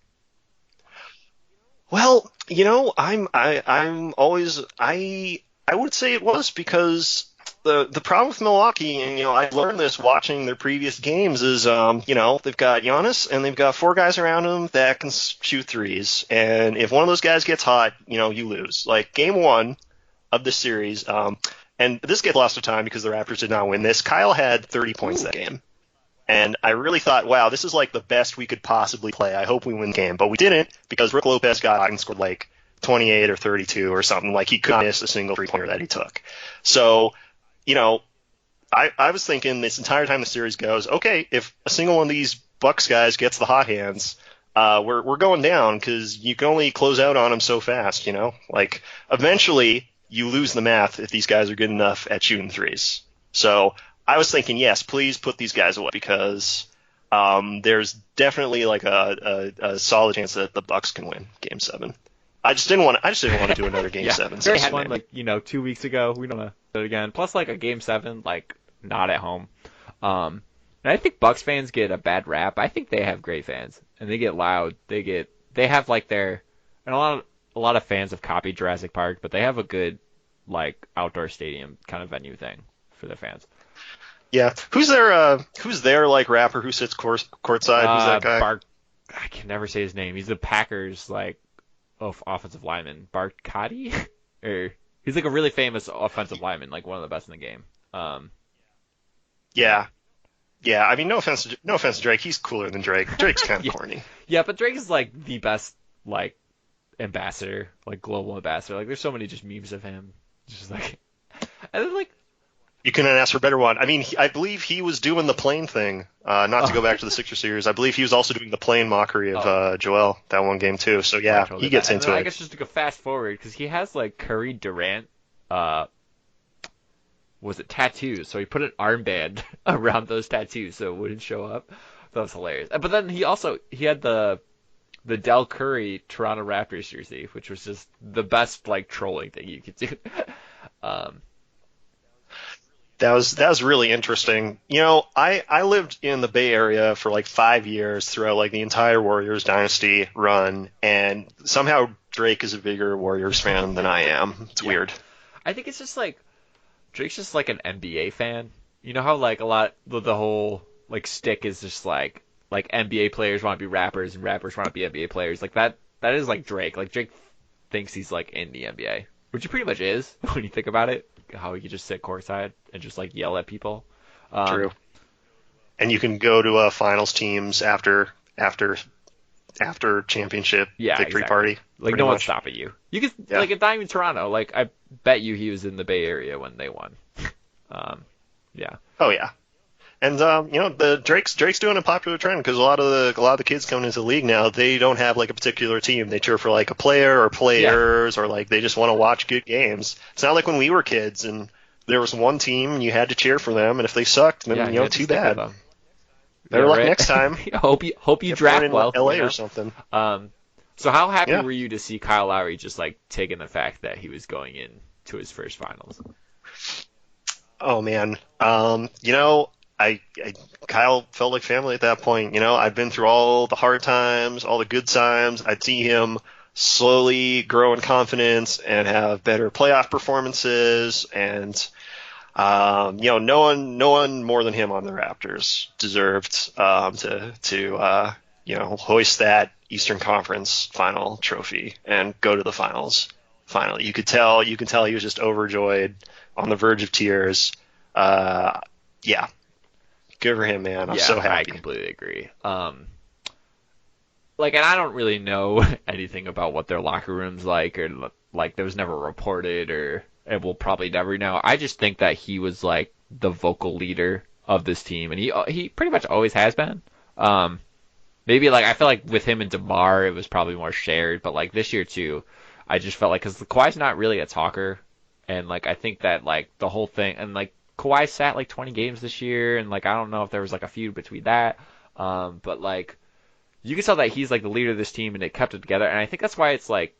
Well, I'm always I would say it was because the problem with Milwaukee, and I learned this watching their previous games, is they've got Giannis and they've got four guys around him that can shoot threes, and if one of those guys gets hot, you lose. Like game one of this series, and this gets lost to time because the Raptors did not win this. Kyle had 30 points that game. And I really thought, wow, this is like the best we could possibly play. I hope we win the game. But we didn't because Rick Lopez got out and scored like 28 or 32 or something. Like he couldn't miss a single three-pointer that he took. So, I was thinking this entire time the series goes, okay, if a single one of these Bucks guys gets the hot hands, we're going down because you can only close out on them so fast, Like eventually you lose the math if these guys are good enough at shooting threes. So I was thinking, yes, please put these guys away because there's definitely like a solid chance that the Bucks can win Game 7. I just didn't want to do another Game 7. They had one 2 weeks ago. We don't want to do it again. Plus, like a Game 7, like not at home. And I think Bucks fans get a bad rap. I think they have great fans, and they get loud. They have like and a lot of fans have copied Jurassic Park, but they have a good like outdoor stadium kind of venue thing for their fans. Yeah, who's their like rapper who sits courtside? Who's that guy? I can never say his name. He's the Packers like offensive lineman, Bartkadi, or he's like a really famous offensive lineman, like one of the best in the game. Yeah. I mean, no offense to Drake. He's cooler than Drake. Drake's kind of corny. Yeah, but Drake is like the best like ambassador, like global ambassador. Like there's so many just memes of him, just like, and then like. You couldn't ask for a better one. I mean, I believe he was doing the plane thing. Not to go back to the Sixers series, I believe he was also doing the plane mockery of Joel that one game too. So yeah, he gets into it. I guess just to go fast forward because he has like Curry Durant, was it tattoos? So he put an armband around those tattoos so it wouldn't show up. That was hilarious. But then he had the Del Curry Toronto Raptors jersey, which was just the best like trolling thing you could do. That was really interesting. I lived in the Bay Area for like 5 years throughout like the entire Warriors dynasty run, and somehow Drake is a bigger Warriors fan than I am. It's weird. I think it's just like Drake's just like an NBA fan. You know how like a lot the whole like stick is just like NBA players want to be rappers and rappers want to be NBA players. Like that is like Drake. Like Drake thinks he's like in the NBA, which he pretty much is when you think about it. How he could just sit courtside and just like yell at people. True. And you can go to finals teams after championship victory party. Like no one's stopping you. You could like it's not even Toronto. Like I bet you he was in the Bay Area when they won. Yeah. Oh yeah. And the Drake's doing a popular trend because a lot of the kids coming into the league now, they don't have like a particular team. They cheer for like a player or players or like they just want to watch good games. It's not like when we were kids and there was one team and you had to cheer for them, and if they sucked, then too bad. Better luck next time. hope you draft well. LA or something. So how happy were you to see Kyle Lowry just like taking the fact that he was going in to his first finals? Oh man, Kyle felt like family at that point. I'd been through all the hard times, all the good times. I'd see him slowly grow in confidence and have better playoff performances. And, no one more than him on the Raptors deserved to hoist that Eastern Conference final trophy and go to the finals. Finally, you can tell he was just overjoyed, on the verge of tears. Yeah. Good for him, man. I'm so happy. I completely agree. And I don't really know anything about what their locker room's like, or like there was never reported, and we'll probably never know. I just think that he was like the vocal leader of this team, and he pretty much always has been. Maybe like I feel like with him and DeMar, it was probably more shared, but like this year too, I just felt like because Kawhi's not really a talker, and like I think that like the whole thing, and like Kawhi sat like 20 games this year, and like I don't know if there was like a feud between that, but like you can tell that he's like the leader of this team, and they kept it together, and I think that's why it's like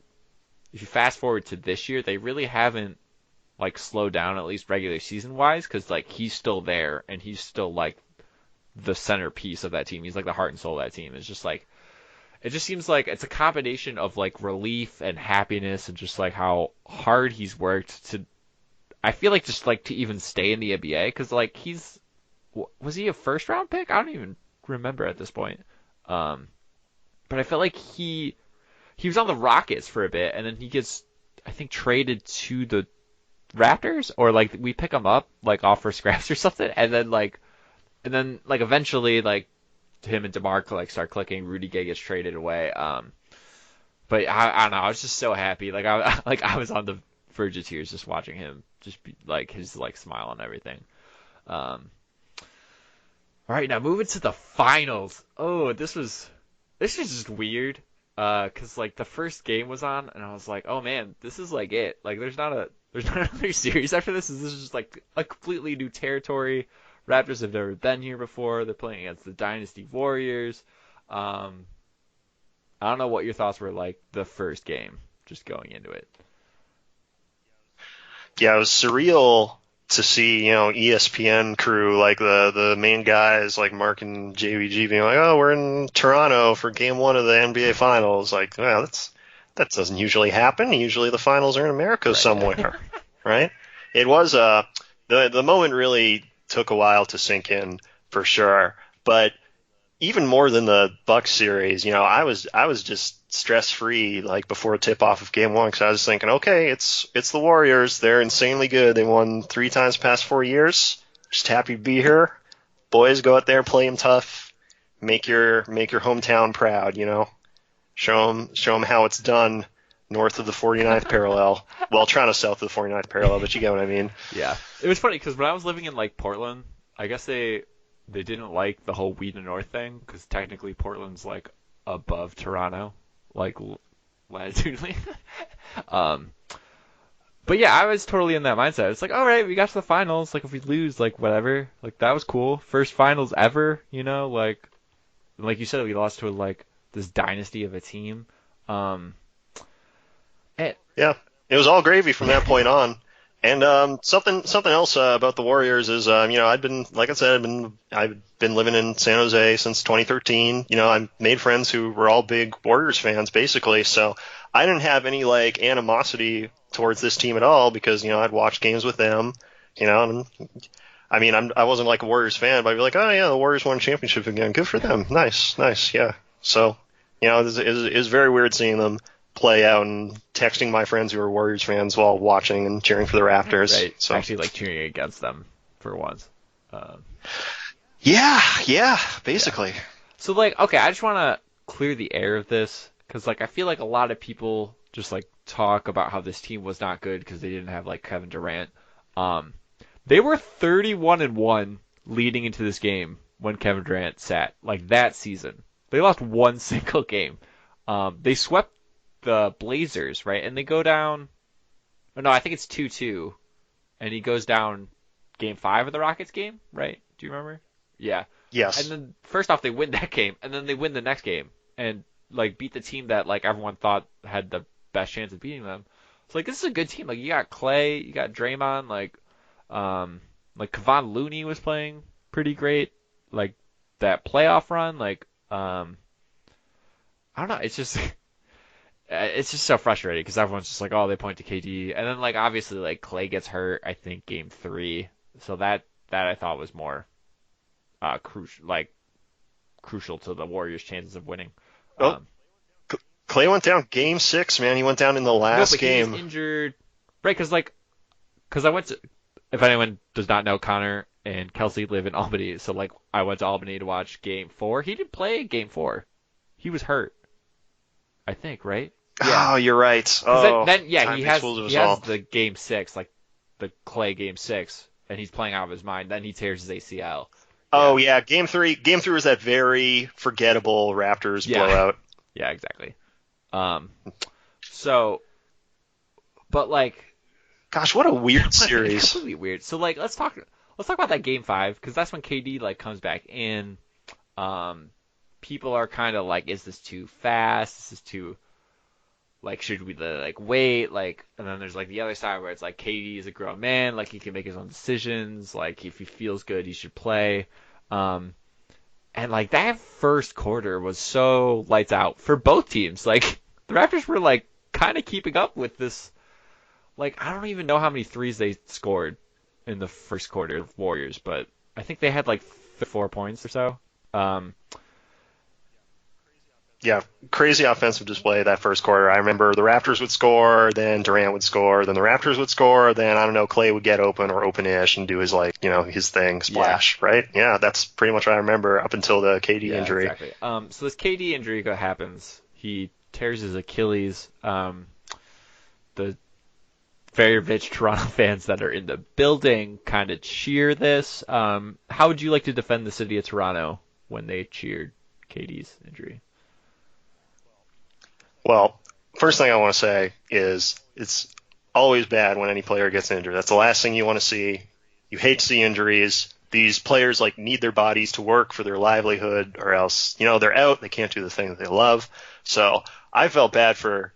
if you fast forward to this year, they really haven't like slowed down, at least regular season wise, because like he's still there and he's still like the centerpiece of that team. He's like the heart and soul of that team. It's just like it just seems like it's a combination of like relief and happiness and just like how hard he's worked to. I feel like just like to even stay in the NBA because like was he a first round pick? I don't even remember at this point. Um, but I felt like he was on the Rockets for a bit and then he gets I think traded to the Raptors or like we pick him up like off for scraps or something and then like eventually like him and DeMar like start clicking. Rudy Gay gets traded away. But I don't know. I was just so happy. Like I was on the verge of tears just watching him just be like his like smile and everything. Um, all right, now moving to the finals. Oh, this is just weird. 'Cause like the first game was on and I was like, oh man, this is like it. Like there's not another series after this. This is just like a completely new territory. Raptors have never been here before. They're playing against the Dynasty Warriors. Um, I don't know what your thoughts were like the first game, just going into it. Yeah, it was surreal to see, ESPN crew, like the main guys like Mark and JVG being like, "Oh, we're in Toronto for game 1 of the NBA Finals." Like, well, that doesn't usually happen. Usually the finals are in America Right. somewhere, right? It was the moment really took a while to sink in for sure, but even more than the Bucks series, I was just stress free like before tip off of game 1 because I was thinking, okay, it's the Warriors. They're insanely good. They won 3 times past 4 years. Just happy to be here. Boys, go out there, play them tough, make your hometown proud. Show them how it's done north of the 49th parallel. Well, Toronto south of the 49th parallel, but you get what I mean. Yeah, it was funny because when I was living in like Portland, I guess they didn't like the whole we the North thing because technically Portland's like above Toronto, like latitudinally. um, but yeah, I was totally in that mindset. It's like, all right, we got to the finals. Like if we lose, like whatever. Like that was cool. First finals ever. Like you said, we lost to like this dynasty of a team. Um, and, Yeah, it was all gravy from that point on. And something else about the Warriors is, I'd been, like I said, I've been living in San Jose since 2013. I made friends who were all big Warriors fans, basically. So I didn't have any like animosity towards this team at all because I'd watched games with them. And I mean, I wasn't like a Warriors fan, but I'd be like, oh yeah, the Warriors won a championship again. Good for them. Nice, nice, yeah. So it was very weird seeing them play out and texting my friends who are Warriors fans while watching and cheering for the Raptors. right, So actually like cheering against them for once. Um, yeah, yeah. basically. So like, okay, I just want to clear the air of this because like I feel like a lot of people just like talk about how this team was not good because they didn't have like Kevin Durant. Um, they were 31-1 leading into this game when Kevin Durant sat like that season. They lost one single game. They swept the Blazers, right? And they go down. Oh, no, I think it's 2-2, and he goes down game 5 of the Rockets game, right? Do you remember? Yeah. And Yes. then first off, they win that game, and then they win the next game, and like beat the team that like everyone thought had the best chance of beating them. So like this is a good team. Like you got Clay, you got Draymond, um, like Kevon Looney was playing pretty great. Like that playoff run, I don't know. It's just it's just so frustrating because everyone's just like, oh, they point to KD, and then like obviously like Clay gets hurt. I think game 3, so that I thought was more crucial to the Warriors' chances of winning. Oh, Um, Clay went down game 6, man. He went down in the no, last but he was game. injured, right? Because I went to. If anyone does not know, Connor and Kelsey live in Albany, so like I went to Albany to watch Game 4. He didn't play Game 4. He was hurt, I think, right? Yeah. Oh, you're right. Because Oh, then yeah, time takes fools of he us has all. the Game 6, like the Clay Game 6, and he's playing out of his mind. Then he tears his ACL. Oh Yeah. yeah, game 3. Game 3 was that very forgettable Raptors Yeah. blowout. Yeah. Exactly. Um. So, but like Gosh, what a weird series. completely weird. So like let's talk about that game 5 because that's when KD like comes back in. Um, people are kind of like, is this too fast? Is this too like should we like wait? Like and then there's like the other side where it's like KD is a grown man, like he can make his own decisions. Like if he feels good, he should play. Um, And like that first quarter was so lights out for both teams. Like the Raptors were like kind of keeping up with this. Like I don't even know how many threes they scored in the first quarter of Warriors, but I think they had like 4 points or so. Um, Yeah, crazy offensive display that first quarter. I remember the Raptors would score, then Durant would score, then the Raptors would score, then I don't know, Clay would get open or open-ish and do his like, his thing, yeah, splash, right? Yeah, that's pretty much what I remember up until the KD yeah, injury. exactly. So this KD injury happens. He tears his Achilles. The very rich Toronto fans that are in the building kind of cheer this. How would you like to defend the city of Toronto when they cheered KD's injury? Well, first thing I want to say is it's always bad when any player gets injured. That's the last thing you want to see. You hate to see injuries. These players like need their bodies to work for their livelihood, or else they're out. They can't do the thing that they love. So I felt bad for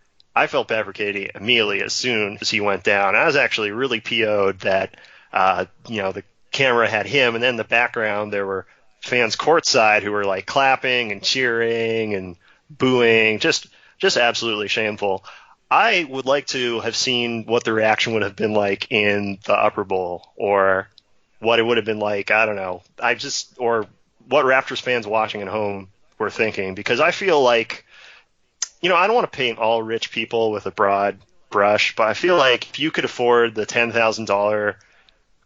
Katie immediately as soon as he went down. I was actually really PO'd that the camera had him, and then in the background there were fans courtside who were like clapping and cheering and booing, just absolutely shameful. I would like to have seen what the reaction would have been like in the Upper Bowl, or what it would have been like. I don't know. Or what Raptors fans watching at home were thinking, because I feel like I don't want to paint all rich people with a broad brush, but I feel like if you could afford the $10,000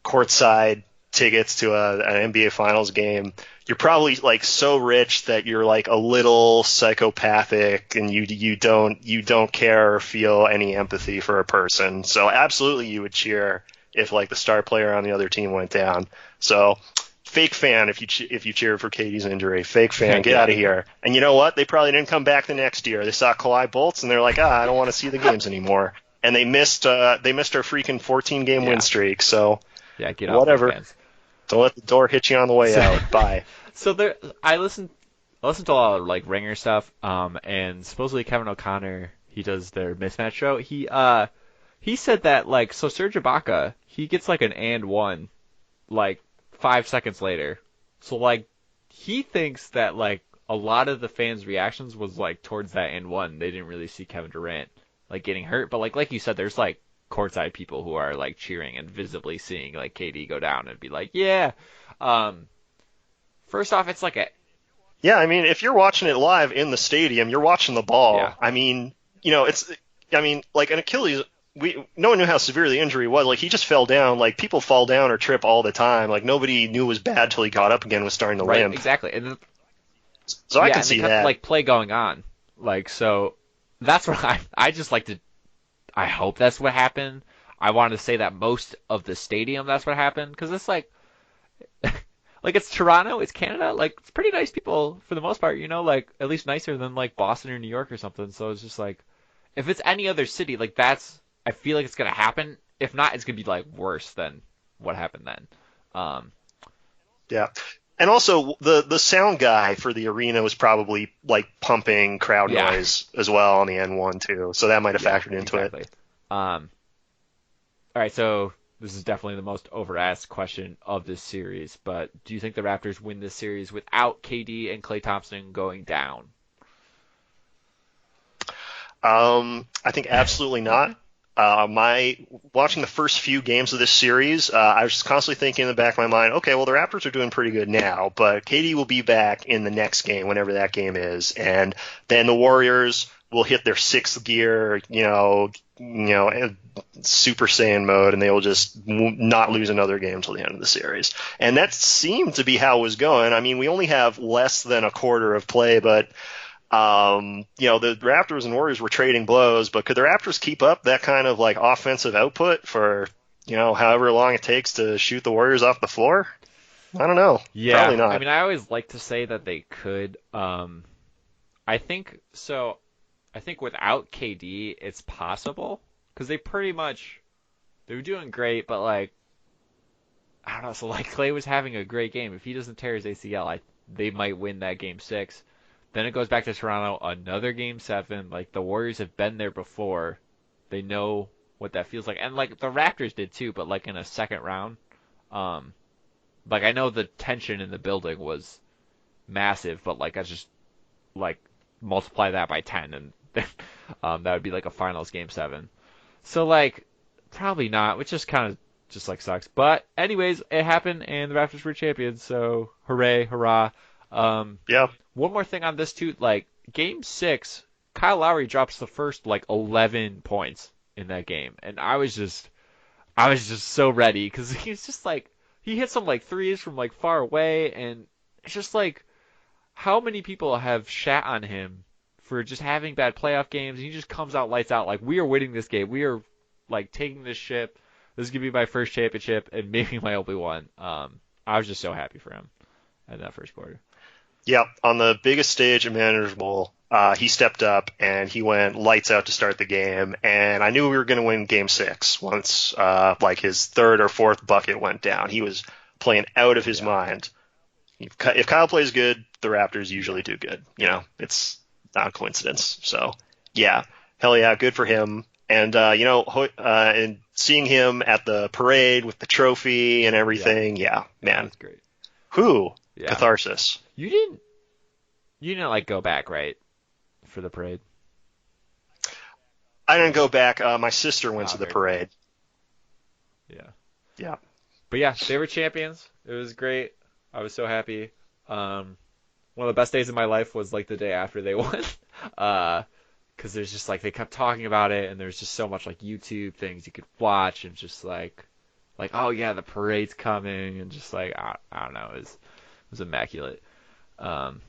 courtside tickets to an NBA Finals game, you're probably like so rich that you're like a little psychopathic, and you don't care or feel any empathy for a person. So absolutely, you would cheer if like the star player on the other team went down. So fake fan, if you cheered for Katie's injury, fake fan, get out of here. And you know what? They probably didn't come back the next year. They saw Kawhi bolts and they're like, I don't want to see the games anymore. And they missed our freaking 14-game win Yeah, streak. So yeah, get off my whatever. fans. Don't let the door hit you on the way So, out. Bye. so there, I listened to a lot of like Ringer stuff, and supposedly Kevin O'Connor, he does their mismatch show. He said that like so Serge Ibaka, he gets like an and one like 5 seconds later. So like he thinks that like a lot of the fans' reactions was like towards that and one. They didn't really see Kevin Durant like getting hurt, but like you said, there's like courtside people who are like cheering and visibly seeing like KD go down and be like, yeah. Um, First off, it's like a Yeah, I mean, if you're watching it live in the stadium, you're watching the yeah, ball. I mean, like an Achilles, no one knew how severe the injury was. Like he just fell down. Like people fall down or trip all the time. Like nobody knew it was bad till he got up again and was starting to right, limp. exactly, and then, So I yeah, can and they see kept that. like play going on, like so. That's what I just like to. I hope that's what happened. I want to say that most of the stadium that's what happened because it's like it's Toronto, it's Canada, like it's pretty nice people for the most part, like at least nicer than like Boston or New York or something. So it's just like if it's any other city, like that's I feel like it's gonna happen. If not, it's gonna be like worse than what happened then. Um, Yeah. And also the sound guy for the arena was probably like pumping crowd yeah, noise as well on the N1 too. So that might have yeah, factored into it. exactly. All right, so this is definitely the most over-asked question of this series, but do you think the Raptors win this series without KD and Klay Thompson going down? I think absolutely not. My watching the first few games of this series, I was just constantly thinking in the back of my mind, okay, well the Raptors are doing pretty good now, but KD will be back in the next game, whenever that game is, and then the Warriors will hit their sixth gear, Super Saiyan mode, and they will just not lose another game until the end of the series. And that seemed to be how it was going. I mean, we only have less than a quarter of play, but the Raptors and Warriors were trading blows, but could the Raptors keep up that kind of like offensive output for, however long it takes to shoot the Warriors off the floor? I don't know. Yeah, Probably I not. mean, I always like to say that they could. I think so. I think without KD, it's possible because they were doing great, but like I don't know. So like Clay was having a great game. If he doesn't tear his ACL, they might win that game six. Then it goes back to Toronto, another game seven. Like the Warriors have been there before. They know what that feels like. And like the Raptors did too, but like in a second round. Um like I know the tension in the building was massive, but like I just like multiply that by 10, and that would be like a finals game 7. So like probably not, which just kind of just like sucks. But anyways, it happened, and the Raptors were champions. So hooray, hurrah! Um, Yeah. One more thing on this too, like game 6, Kyle Lowry drops the first like 11 points in that game, and I was just so ready because he's just like he hit some like threes from like far away, and it's just like how many people have shat on him for just having bad playoff games, and he just comes out lights out like we are winning this game, we are like taking this ship. This is gonna be my first championship and maybe my only one. I was just so happy for him in that first quarter. Yeah, on the biggest stage imaginable, he stepped up and he went lights out to start the game. And I knew we were going to win Game 6 once, like his third or fourth bucket went down. He was playing out of his mind. If Kyle plays good, the Raptors usually do good. It's not a coincidence. So, yeah, hell yeah, good for him. And and seeing him at the parade with the trophy and everything, yeah man, That's great. who Yeah. catharsis. You didn't like go back, right? For the parade. I didn't go back. My sister went to the Very cool. parade. Yeah. Yeah. But yeah, they were champions. It was great. I was so happy. One of the best days of my life was like the day after they won. Because there's just like they kept talking about it, and there's just so much like YouTube things you could watch, and just like oh yeah, the parade's coming, and just like I don't know, it was immaculate. Um,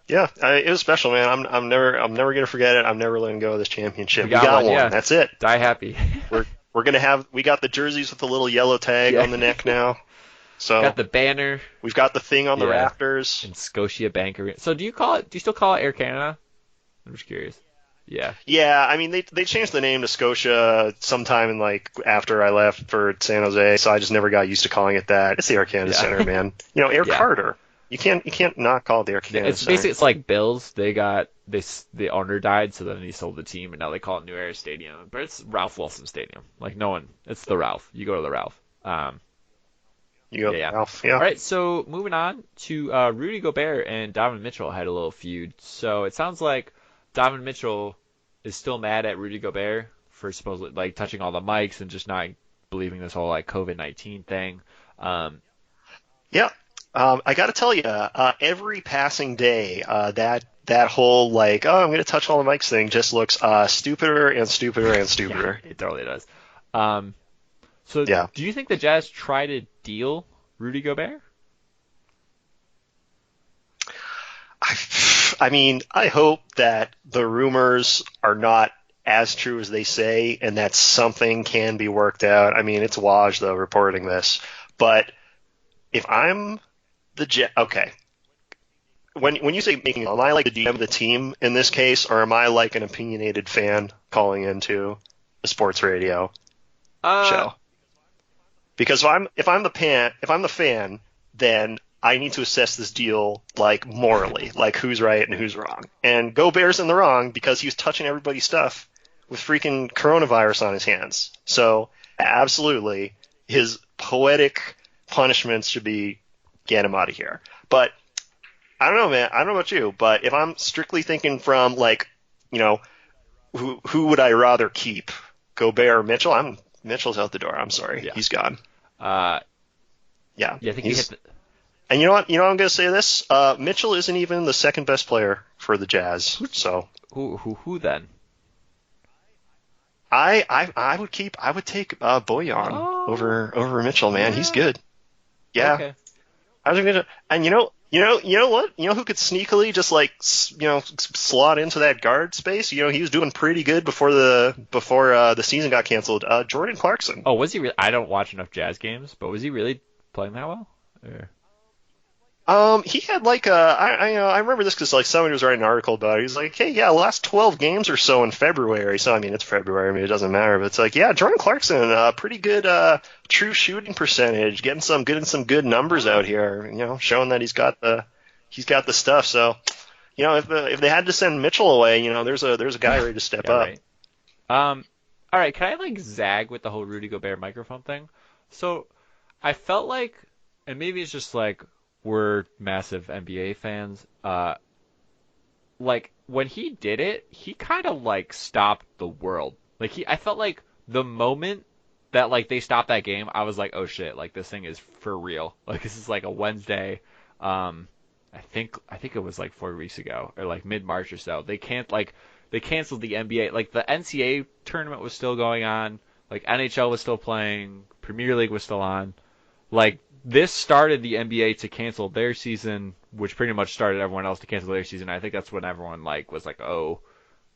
Yeah, it was special, man. I'm never gonna forget it. I'm never letting go of this championship. we We got one. yeah. That's it. Die happy. We got the jerseys with the little yellow tag Yeah. on the neck now. So Got the banner we've got the thing on the Yeah. Raptors. in Scotia Bank Arena. So do you still call it Air Canada? I'm just curious. Yeah. Yeah, I mean they changed the name to Scotia sometime in like after I left for San Jose, so I just never got used to calling it that. It's the Air Canada Yeah. Center, man. Air Yeah. Carter. You can't not call it the Air Canada It's Center. basically it's like Bills. They got this the owner died, so then he sold the team, and now they call it New Era Stadium. But it's Ralph Wilson Stadium. Like no one, it's the Ralph. You go to the Ralph. You go, Yeah. Ralph. All Yeah. right, so moving on to Rudy Gobert and Donovan Mitchell had a little feud. So it sounds like Donovan Mitchell is still mad at Rudy Gobert for supposedly like touching all the mics and just not believing this whole like COVID-19 thing. Yeah. I got to tell you, every passing day, that whole like, oh, I'm going to touch all the mics thing just looks stupider and stupider and stupider. Yeah, it totally does. So Yeah. do you think the Jazz try to deal Rudy Gobert? I mean, I hope that the rumors are not as true as they say, and that something can be worked out. I mean, it's Woj though reporting this, but if I'm okay. When you say making, am I like the GM of the team in this case, or am I like an opinionated fan calling into a sports radio show? Because if I'm the fan, then I need to assess this deal like morally, like who's right and who's wrong. And Gobert's in the wrong because he was touching everybody's stuff with freaking coronavirus on his hands. So absolutely, his poetic punishments should be get him out of here. But I don't know, man. I don't know about you, but if I'm strictly thinking from like, who would I rather keep, Gobert or Mitchell? Mitchell's out the door. I'm sorry, Yeah. he's gone. Yeah, Yeah, I think you hit the, and you know what? I'm going to say this. Mitchell isn't even the second best player for the Jazz. So who then? I would take Bojan over Mitchell, man. He's good. Yeah. Okay. I was gonna, and you know what? You know who could sneakily just like slot into that guard space? He was doing pretty good before the season got canceled. Jordan Clarkson. Oh, was he really? I don't watch enough Jazz games, but was he really playing that well? Or... He had like I remember this because like somebody was writing an article about it. He's like, hey, yeah, last 12 games or so in February. So I mean, it's February. I mean, it doesn't matter. But it's like, yeah, Jordan Clarkson, pretty good true shooting percentage, getting some good numbers out here. Showing that he's got the stuff. So, if they had to send Mitchell away, there's a guy ready to step up. Right. All right, can I like zag with the whole Rudy Gobert microphone thing? So I felt like, and maybe it's just like we're massive NBA fans. Like when he did it, he kind of like stopped the world. Like I felt like the moment that like they stopped that game, I was like, oh shit, like this thing is for real. Like this is like a Wednesday. Um, I think it was like 4 weeks ago or like mid March or so. They canceled the NBA. Like the NCAA tournament was still going on. Like NHL was still playing. Premier League was still on. Like this started the NBA to cancel their season, which pretty much started everyone else to cancel their season. I think that's when everyone like was like, oh,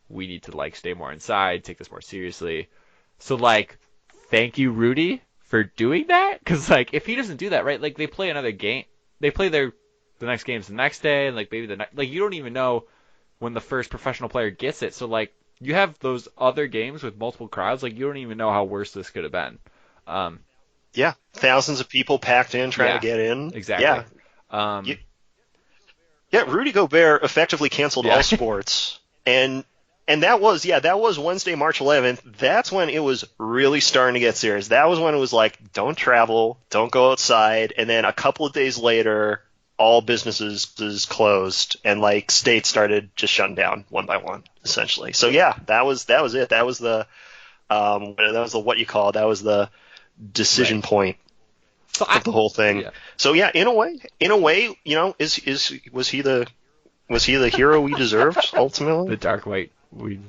we need to like stay more inside, take this more seriously. So like, thank you, Rudy, for doing that. Because like, if he doesn't do that, right? Like they play another game, they play the next games the next day, and like maybe the next, like you don't even know when the first professional player gets it. So like, you have those other games with multiple crowds, like you don't even know how worse this could have been. Um, Yeah, thousands of people packed in trying to yeah, get in. exactly. Yeah, Um, yeah. Rudy Gobert effectively canceled yeah, all sports, and that was Wednesday, March 11th. That's when it was really starting to get serious. That was when it was like, don't travel, don't go outside, and then a couple of days later, all businesses is closed, and like states started just shutting down one by one, essentially. So yeah, that was it. That was the what you call, that was the right. decision point So of the whole thing. yeah, So yeah, in a way, is was he the hero we deserved the ultimately? dark white. We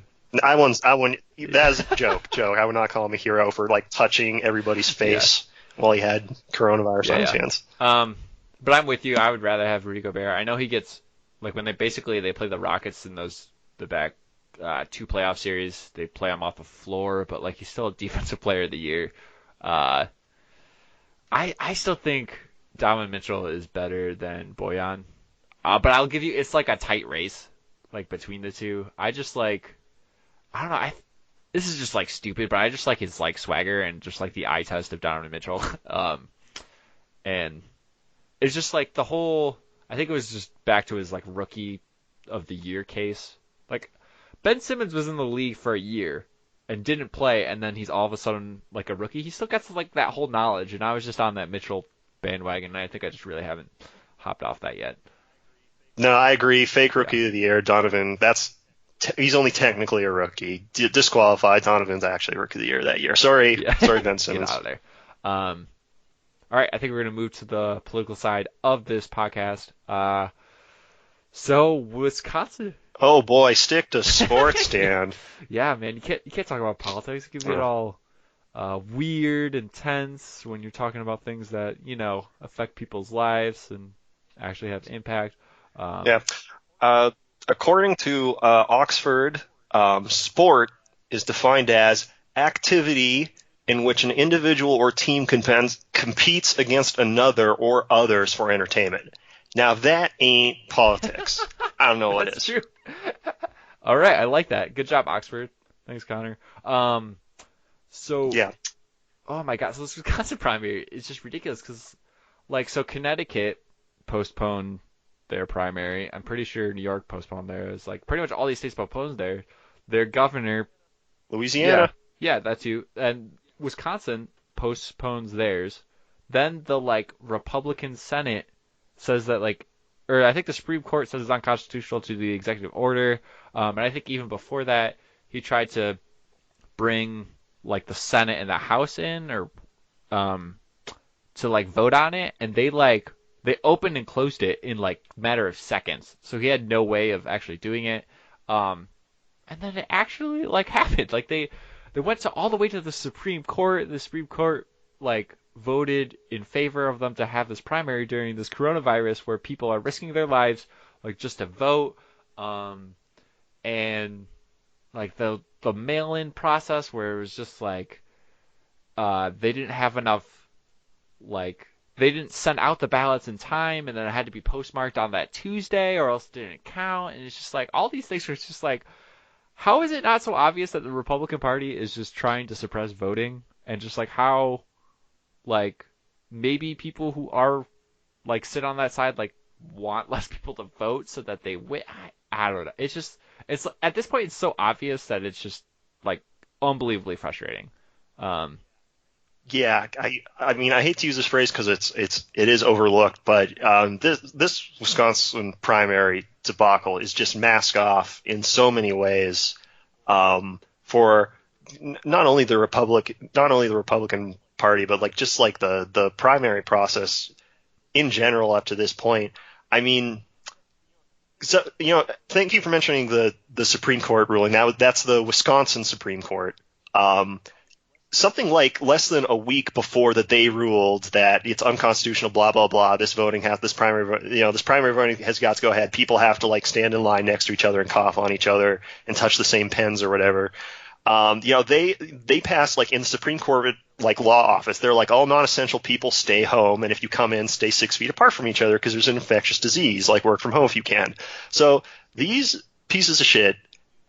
I wouldn't. That is a joke. Joke. I would not call him a hero for like touching everybody's yeah, face while he had coronavirus yeah, on his yeah. hands. But I'm with you. I would rather have Rudy Gobert. I know he gets like when they play the Rockets in the back two playoff series. They play him off the floor, but like he's still a defensive player of the year. Uh, I still think Donovan Mitchell is better than Boyan. But I'll give you it's like a tight race like between the two. I don't know. This is just like stupid, but I just like his like swagger and just like the eye test of Donovan Mitchell. And it's just like the whole. I think it was just back to his like rookie of the year case. Like Ben Simmons was in the league for a year and didn't play, and then he's all of a sudden like a rookie. He still gets like that whole knowledge, and I was just on that Mitchell bandwagon, and I think I just really haven't hopped off that yet. No, I agree. Fake Yeah, rookie of the year, Donovan. He's only technically a rookie. Disqualified. Donovan's actually rookie of the year that year. Sorry, yeah, sorry, Ben get Simmons. out of there. Um, all right, I think we're gonna move to the political side of this podcast. So Wisconsin. Oh boy, stick to sports, Dan. Yeah, man, you can't talk about politics. It can get all weird and tense when you're talking about things that affect people's lives and actually have impact. Um, Yeah. Uh, According to Oxford, sport is defined as activity in which an individual or team competes against another or others for entertainment. Now that ain't politics. I don't know what that's is. true. All right, I like that. Good job, Oxford. Thanks, Connor. So, Yeah. oh my God, so this Wisconsin primary is just ridiculous because, like, so Connecticut postponed their primary. I'm pretty sure New York postponed theirs. Like, pretty much all these states postponed their governor. Yeah, Louisiana. yeah, that too. And Wisconsin postpones theirs. Then the like Republican Senate says that like, or I think the Supreme Court says it's unconstitutional to the executive order. And I think even before that, he tried to bring like the Senate and the House in, or um, to like vote on it, and they opened and closed it in like matter of seconds. So he had no way of actually doing it. Um, and then it actually like happened. Like they went to all the way to the Supreme Court. The Supreme Court like voted in favor of them to have this primary during this coronavirus where people are risking their lives like just to vote. Um, and like the mail-in process where it was just like they didn't have enough like they didn't send out the ballots in time, and then it had to be postmarked on that Tuesday or else it didn't count. And it's just like all these things are just like, how is it not so obvious that the Republican Party is just trying to suppress voting? And just like how like maybe people who are like sit on that side like want less people to vote so that they win. I don't know. It's at this point it's so obvious that it's just like unbelievably frustrating. Um, Yeah, I mean, I hate to use this phrase because it is overlooked, but this Wisconsin primary debacle is just mask off in so many ways for not only the Republican Party, but like just like the primary process in general up to this point. I mean, so thank you for mentioning the Supreme Court ruling. That's the Wisconsin Supreme Court. Um, Something like less than a week before that they ruled that it's unconstitutional, blah blah blah. This primary voting has got to go ahead. People have to like stand in line next to each other and cough on each other and touch the same pens or whatever. They passed like in the Supreme Court like law office. They're like all non-essential people stay home, and if you come in, stay 6 feet apart from each other because there's an infectious disease. Like work from home if you can. So these pieces of shit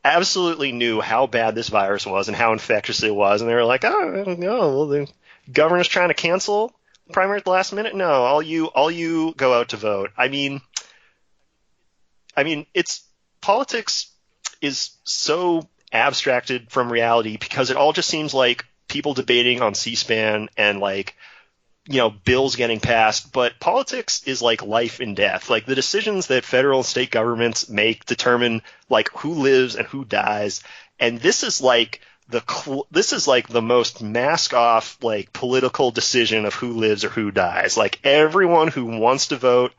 absolutely knew how bad this virus was and how infectious it was, and they were like, oh no, well, the governor's trying to cancel the primary at the last minute. No, all you go out to vote. It's politics is so abstracted from reality because it all just seems like people debating on C-SPAN and like bills getting passed, but politics is like life and death. Like the decisions that federal and state governments make determine like who lives and who dies. And this is like the most mask off like political decision of who lives or who dies. Like everyone who wants to vote,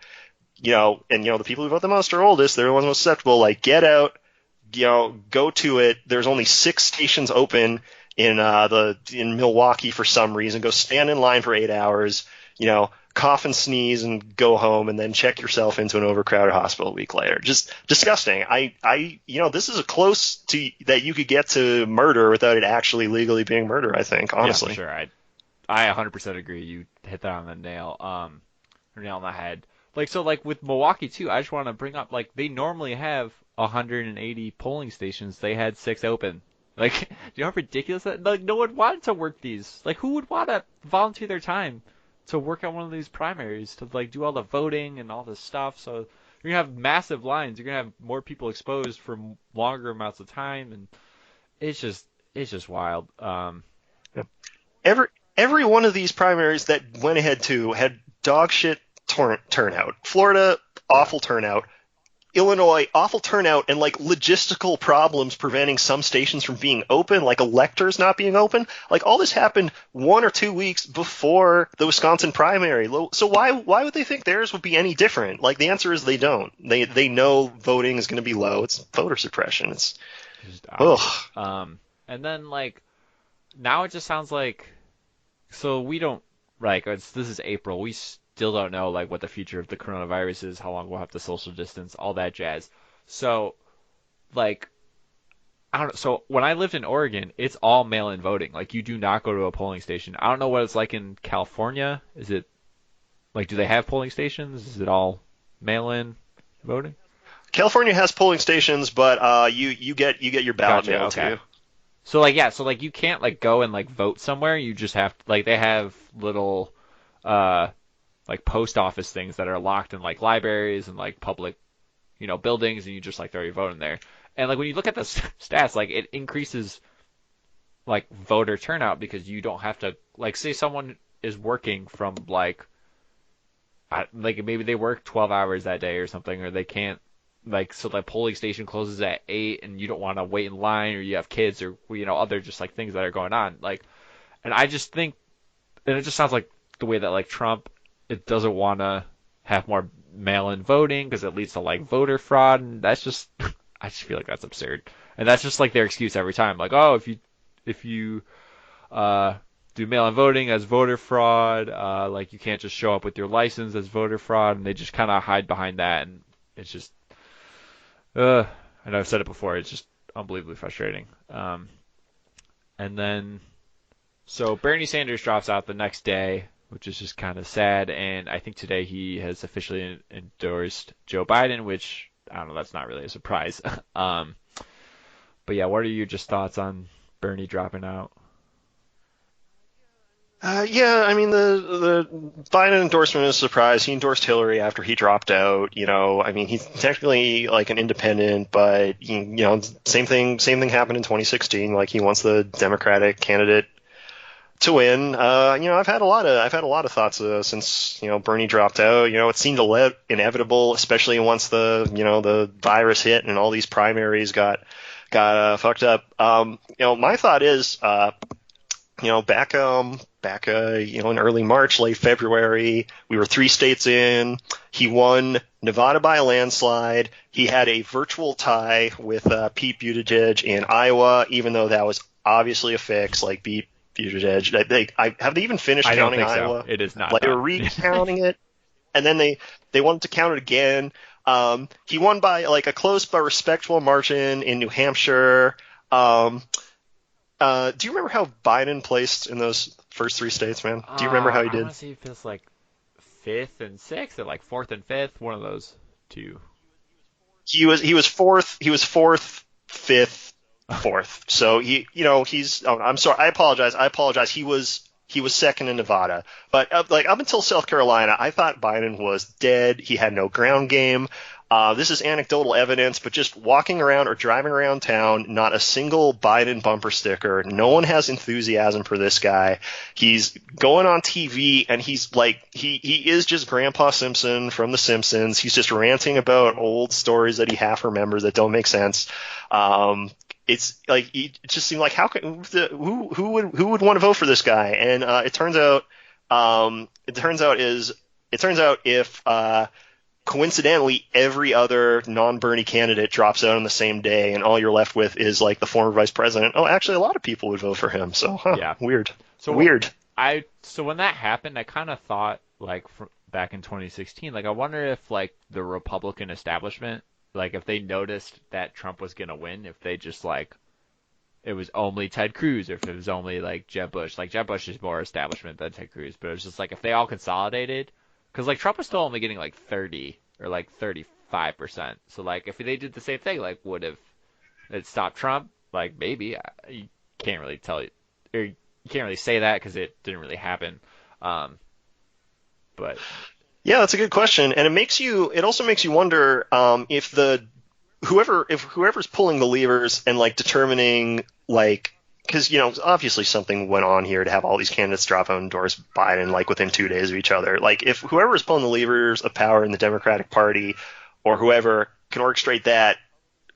the people who vote the most are oldest. They're the ones most susceptible. Like get out, go to it. There's only 6 stations open in Milwaukee for some reason. Go stand in line for 8 hours, cough and sneeze and go home, and then check yourself into an overcrowded hospital a week later. Just disgusting. This is a close to that you could get to murder without it actually legally being murder. I think honestly. Yeah, for sure. I 100% agree. You hit that on the nail. Nail on the head. Like so, like with Milwaukee too. I just want to bring up like they normally have 180 polling stations. They had 6 open. Like, do you know how ridiculous that? Like, no one wanted to work these. Like, who would want to volunteer their time to work on one of these primaries to like do all the voting and all this stuff? So you're gonna have massive lines. You're gonna have more people exposed for longer amounts of time, and it's just wild. Yep. Every one of these primaries that went ahead to had dog shit turnout. Florida, awful turnout. Illinois, awful turnout and like logistical problems preventing some stations from being open, like electors not being open. Like all this happened 1 or 2 weeks before the Wisconsin primary. So why would they think theirs would be any different? Like the answer is they don't. They know voting is going to be low. It's voter suppression. It's just ugh. And then like now it just sounds like so we don't like this is April. We still don't know like what the future of the coronavirus is, how long we'll have to social distance, all that jazz. So like I don't know. So when I lived in Oregon, it's all mail-in voting. Like you do not go to a polling station. I don't know what it's like in California. Is it like do they have polling stations? Is it all mail-in voting? California has polling stations, but you get your ballot Gotcha, mailed okay. to you. So like yeah, so like you can't like go and like vote somewhere. You just have like they have little uh like post office things that are locked in like libraries and like public, buildings, and you just like throw your vote in there. And like when you look at the stats, like it increases like voter turnout because you don't have to like say someone is working from like maybe they work 12 hours that day or something, or they can't like so the polling station closes at 8 and you don't want to wait in line or you have kids or other just like things that are going on like and I just think and it just sounds like the way that like Trump it doesn't want to have more mail-in voting because it leads to like voter fraud, and that's just I just feel like that's absurd, and that's just like their excuse every time. Like, oh, if you do mail-in voting as voter fraud, like you can't just show up with your license as voter fraud, and they just kind of hide behind that, and it's just, and I've said it before, it's just unbelievably frustrating. And then so Bernie Sanders drops out the next day, which is just kind of sad. And I think today he has officially endorsed Joe Biden, which I don't know, that's not really a surprise. But yeah, what are your just thoughts on Bernie dropping out? Yeah, I mean the Biden endorsement is a surprise. He endorsed Hillary after he dropped out. I mean he's technically like an independent, but same thing happened in 2016. Like he wants the Democratic candidate to win. I've had a lot of thoughts since Bernie dropped out. It seemed inevitable, especially once the virus hit and all these primaries got fucked up. My thought is, back in early March, late February, we were 3 states in. He won Nevada by a landslide. He had a virtual tie with Pete Buttigieg in Iowa, even though that was obviously a fix. Like Pete Buttigieg, have they even finished counting Iowa? So. It is not. Like, they were recounting it, and then they wanted to count it again. He won by like a close but respectable margin in New Hampshire. Do you remember how Biden placed in those first 3 states, man? Do you remember how he did? I want to see if it's like 5th and 6th, or like 4th and 5th, one of those two. He was 4th. He was 4th, 5th, 4th. So he's. Oh, I'm sorry. I apologize. He was 2nd in Nevada. But up until South Carolina, I thought Biden was dead. He had no ground game. This is anecdotal evidence, but just walking around or driving around town, not a single Biden bumper sticker. No one has enthusiasm for this guy. He's going on TV, and he's like, he is just Grandpa Simpson from The Simpsons. He's just ranting about old stories that he half remembers that don't make sense. It's like, it just seemed like, who would want to vote for this guy? And it turns out if coincidentally, every other non-Bernie candidate drops out on the same day, and all you're left with is like the former vice president. Oh, actually, a lot of people would vote for him. So, yeah, weird. Weird. So when that happened, I kind of thought, like, back in 2016, like, I wonder if like the Republican establishment, like, if they noticed that Trump was gonna win, if they just like, it was only Ted Cruz, or if it was only like Jeb Bush. Like, Jeb Bush is more establishment than Ted Cruz, but it's just like, if they all consolidated. Because, like, Trump was still only getting, like, 30 or, like, 35%. So, like, if they did the same thing, like, would have it stopped Trump? Like, maybe. You can't really tell, or you can't really say that because it didn't really happen. But yeah, that's a good question, and it also makes you wonder if whoever's pulling the levers and like determining, like, because obviously something went on here to have all these candidates drop out and endorse Biden like within 2 days of each other. Like, if whoever is pulling the levers of power in the Democratic Party or whoever can orchestrate that,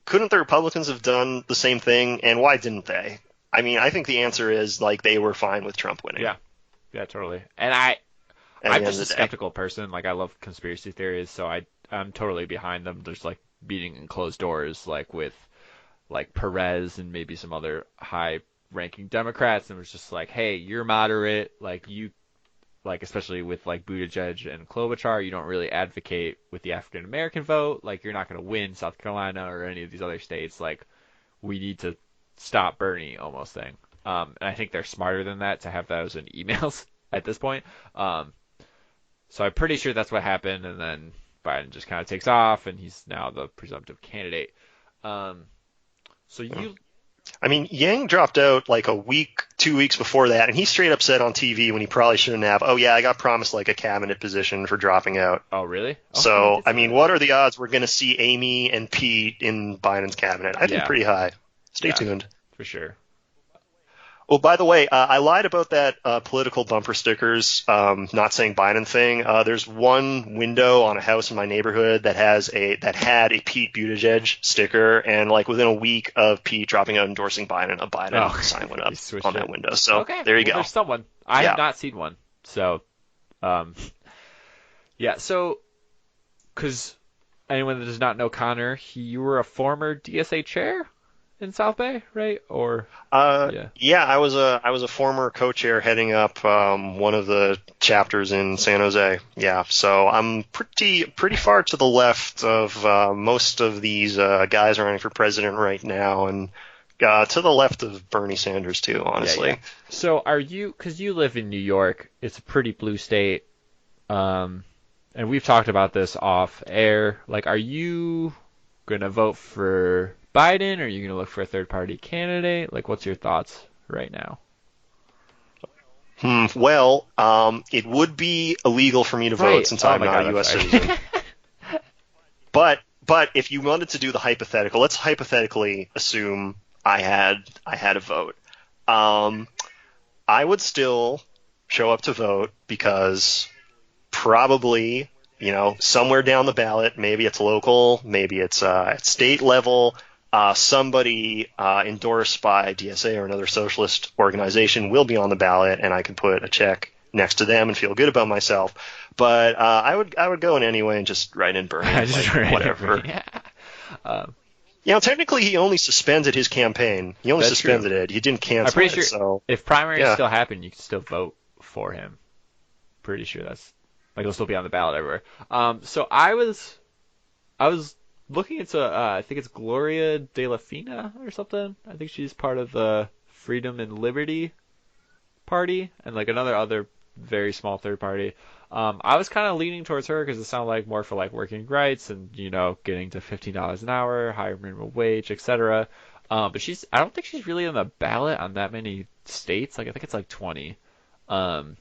couldn't the Republicans have done the same thing? And why didn't they? I mean, I think the answer is like they were fine with Trump winning. Yeah, totally. And I'm just a skeptical person. Like, I love conspiracy theories, so I'm totally behind them. There's like beating in closed doors, like with like Perez and maybe some other high-ranking Democrats, and it was just like, hey, you're moderate, like you, like especially with like Buttigieg and Klobuchar, you don't really advocate with the African American vote, like you're not going to win South Carolina or any of these other states, like we need to stop Bernie, almost thing. And I think they're smarter than that to have those in emails at this point. So I'm pretty sure that's what happened, and then Biden just kind of takes off, and he's now the presumptive candidate. So Yang dropped out like a week, 2 weeks before that, and he straight up said on TV when he probably shouldn't have, oh yeah, I got promised like a cabinet position for dropping out. Oh, really? So, what are the odds we're going to see Amy and Pete in Biden's cabinet? I think pretty high. Stay tuned. For sure. Oh, by the way, I lied about that political bumper stickers, not saying Biden thing. There's one window on a house in my neighborhood that had a Pete Buttigieg sticker, and like within a week of Pete dropping out endorsing Biden, a Biden sign went up on that window. So there you go. There's someone. I have not seen one. So, so because anyone that does not know Connor, you were a former DSA chair in South Bay, right? Or I was a former co-chair heading up one of the chapters in San Jose. Yeah, so I'm pretty far to the left of most of these guys running for president right now, and to the left of Bernie Sanders too, honestly. Yeah. So are you? Because you live in New York, it's a pretty blue state, and we've talked about this off air. Like, are you gonna vote for Biden, or are you going to look for a third-party candidate? Like, what's your thoughts right now? Well, it would be illegal for me to vote since I'm not a U.S. citizen. But if you wanted to do the hypothetical, let's hypothetically assume I had a vote. I would still show up to vote because probably, somewhere down the ballot, maybe it's local, maybe it's at state level, somebody endorsed by DSA or another socialist organization will be on the ballot, and I can put a check next to them and feel good about myself. But I would go in anyway and just write in Bernie, whatever. Yeah. Technically he only suspended his campaign. He only suspended it. He didn't cancel I'm pretty sure so if primaries still happen, you can still vote for him. Pretty sure that's it'll still be on the ballot everywhere. So I was looking into I think it's Gloria De La Fina or something. I think she's part of the Freedom and Liberty Party and another other very small third party. I was kind of leaning towards her because it sounded like more for working rights and getting to $15 an hour, higher minimum wage, etc. But I don't think she's really on the ballot on that many states. I think it's 20. Hard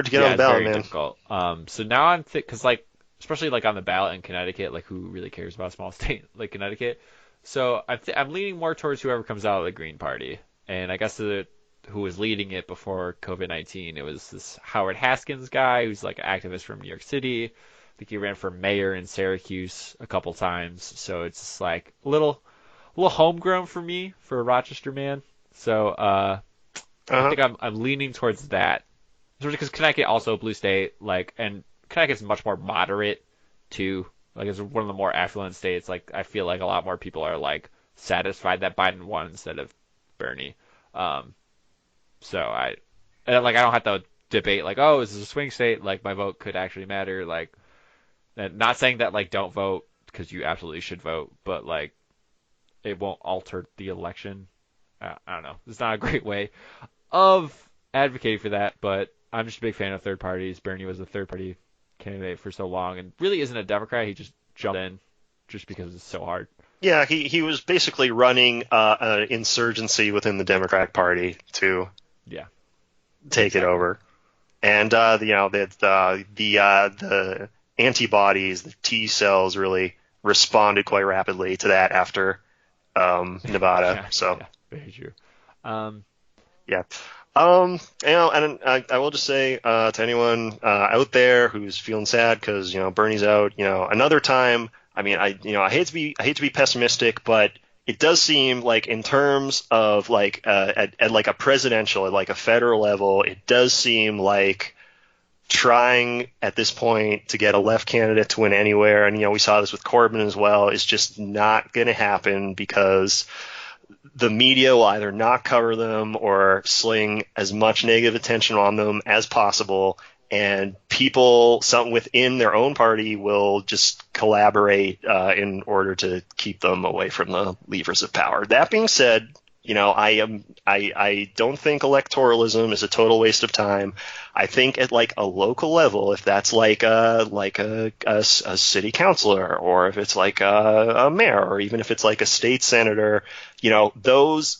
to get on the ballot, very man. Difficult. So now I'm because especially on the ballot in Connecticut, who really cares about a small state like Connecticut? So I'm leaning more towards whoever comes out of the Green Party, and I guess who was leading it before COVID-19. It was this Howard Haskins guy who's an activist from New York City. I think he ran for mayor in Syracuse a couple times. So it's just a little homegrown for me for a Rochester man. So I think I'm leaning towards that. Because Connecticut also a blue state, and Connecticut's much more moderate too. It's one of the more affluent states. I feel a lot more people are satisfied that Biden won instead of Bernie. So I don't have to debate oh, is this a swing state? My vote could actually matter. Not saying that don't vote because you absolutely should vote, but it won't alter the election. I don't know. It's not a great way of advocating for that, but I'm just a big fan of third parties. Bernie was a third party candidate for so long and really isn't a Democrat. He just jumped in just because it's so hard. Yeah, he was basically running an insurgency within the Democratic Party to take it over, and the antibodies, the T cells, really responded quite rapidly to that after Nevada. Very true. And I will just say to anyone out there who's feeling sad because Bernie's out, another time. I mean, I hate to be pessimistic, but it does seem in terms of at a presidential, at a federal level, it does seem trying at this point to get a left candidate to win anywhere, and we saw this with Corbyn as well, is just not going to happen because the media will either not cover them or sling as much negative attention on them as possible, and people within their own party will just collaborate in order to keep them away from the levers of power. That being said, I don't think electoralism is a total waste of time. I think at a local level, if that's a city councilor, or if it's a mayor, or even if it's a state senator, those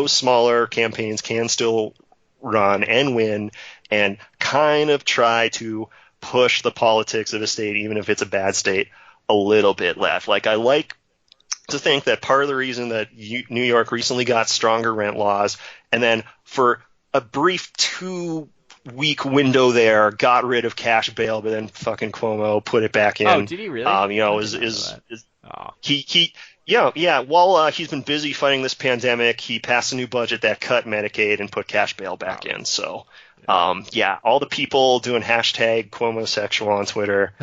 smaller campaigns can still run and win and kind of try to push the politics of a state, even if it's a bad state, a little bit left. I like to think that part of the reason that New York recently got stronger rent laws, and then for a brief 2-week window there got rid of cash bail, but then fucking Cuomo put it back in. Oh, did he really? While he's been busy fighting this pandemic, he passed a new budget that cut Medicaid and put cash bail back in. So, all the people doing hashtag Cuomosexual on Twitter,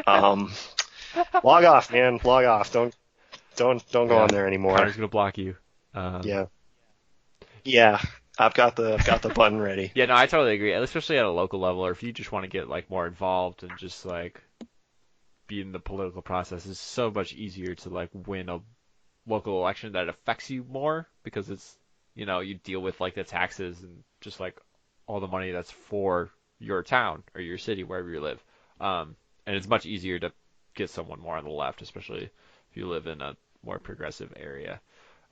log off, man, log off. Don't go on there anymore. Connor's gonna block you. Yeah. I've got the button ready. Yeah, no, I totally agree. Especially at a local level, or if you just want to get more involved and just be in the political process, it's so much easier to win a local election that affects you more because it's you deal with the taxes and just all the money that's for your town or your city wherever you live. And it's much easier to get someone more on the left, especially if you live in a more progressive area.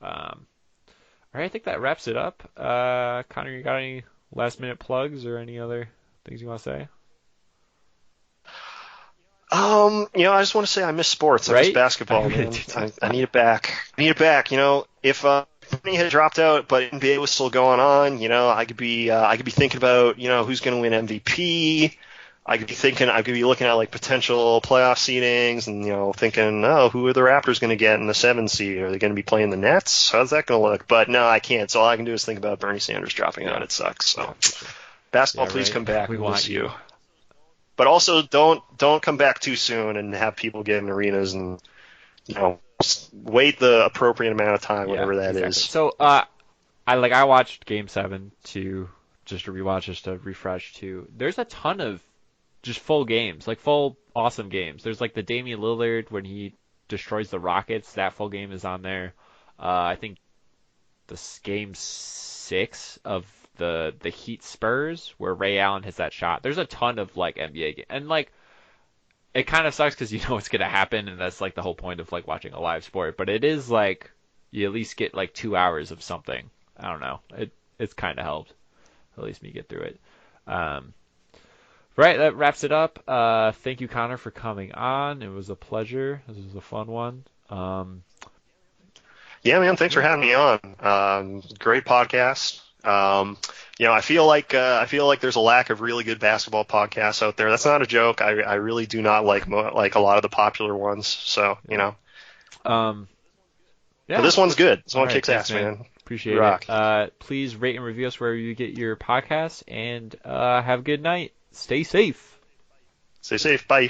All right, I think that wraps it up. Connor, you got any last minute plugs or any other things you want to say? I just want to say I miss sports. I miss basketball, man. I need it back. If Bernie had dropped out, but NBA was still going on, I could be thinking about, who's going to win MVP. I could be looking at like potential playoff seedings and, thinking, oh, who are the Raptors going to get in the 7 seed? Are they going to be playing the Nets? How's that going to look? But no, I can't. So all I can do is think about Bernie Sanders dropping out. It sucks. So basketball, please come back. We want you. But also don't come back too soon and have people get in arenas and, just wait the appropriate amount of time, whatever that is. So I watched Game 7 to rewatch, just to refresh too. There's a ton of just full games, like full awesome games. There's like the Damian Lillard when he destroys the Rockets. That full game is on there. I think this Game 6 of the Heat Spurs where Ray Allen hits that shot. There's a ton of like NBA games, and like it kind of sucks because you know it's gonna happen, and that's like the whole point of like watching a live sport. But it is like you at least get like 2 hours of something. I don't know. It's kind of helped at least me get through it. Right, that wraps it up. Thank you, Connor, for coming on. It was a pleasure. This was a fun one. Yeah, man. Thanks for having me on. Great podcast. I feel like there's a lack of really good basketball podcasts out there. That's not a joke. I really do not like a lot of the popular ones. So Yeah. But this one's good. This one kicks thanks, ass, man. Appreciate it. Please rate and review us wherever you get your podcasts, and have a good night. Stay safe. Stay safe. Bye.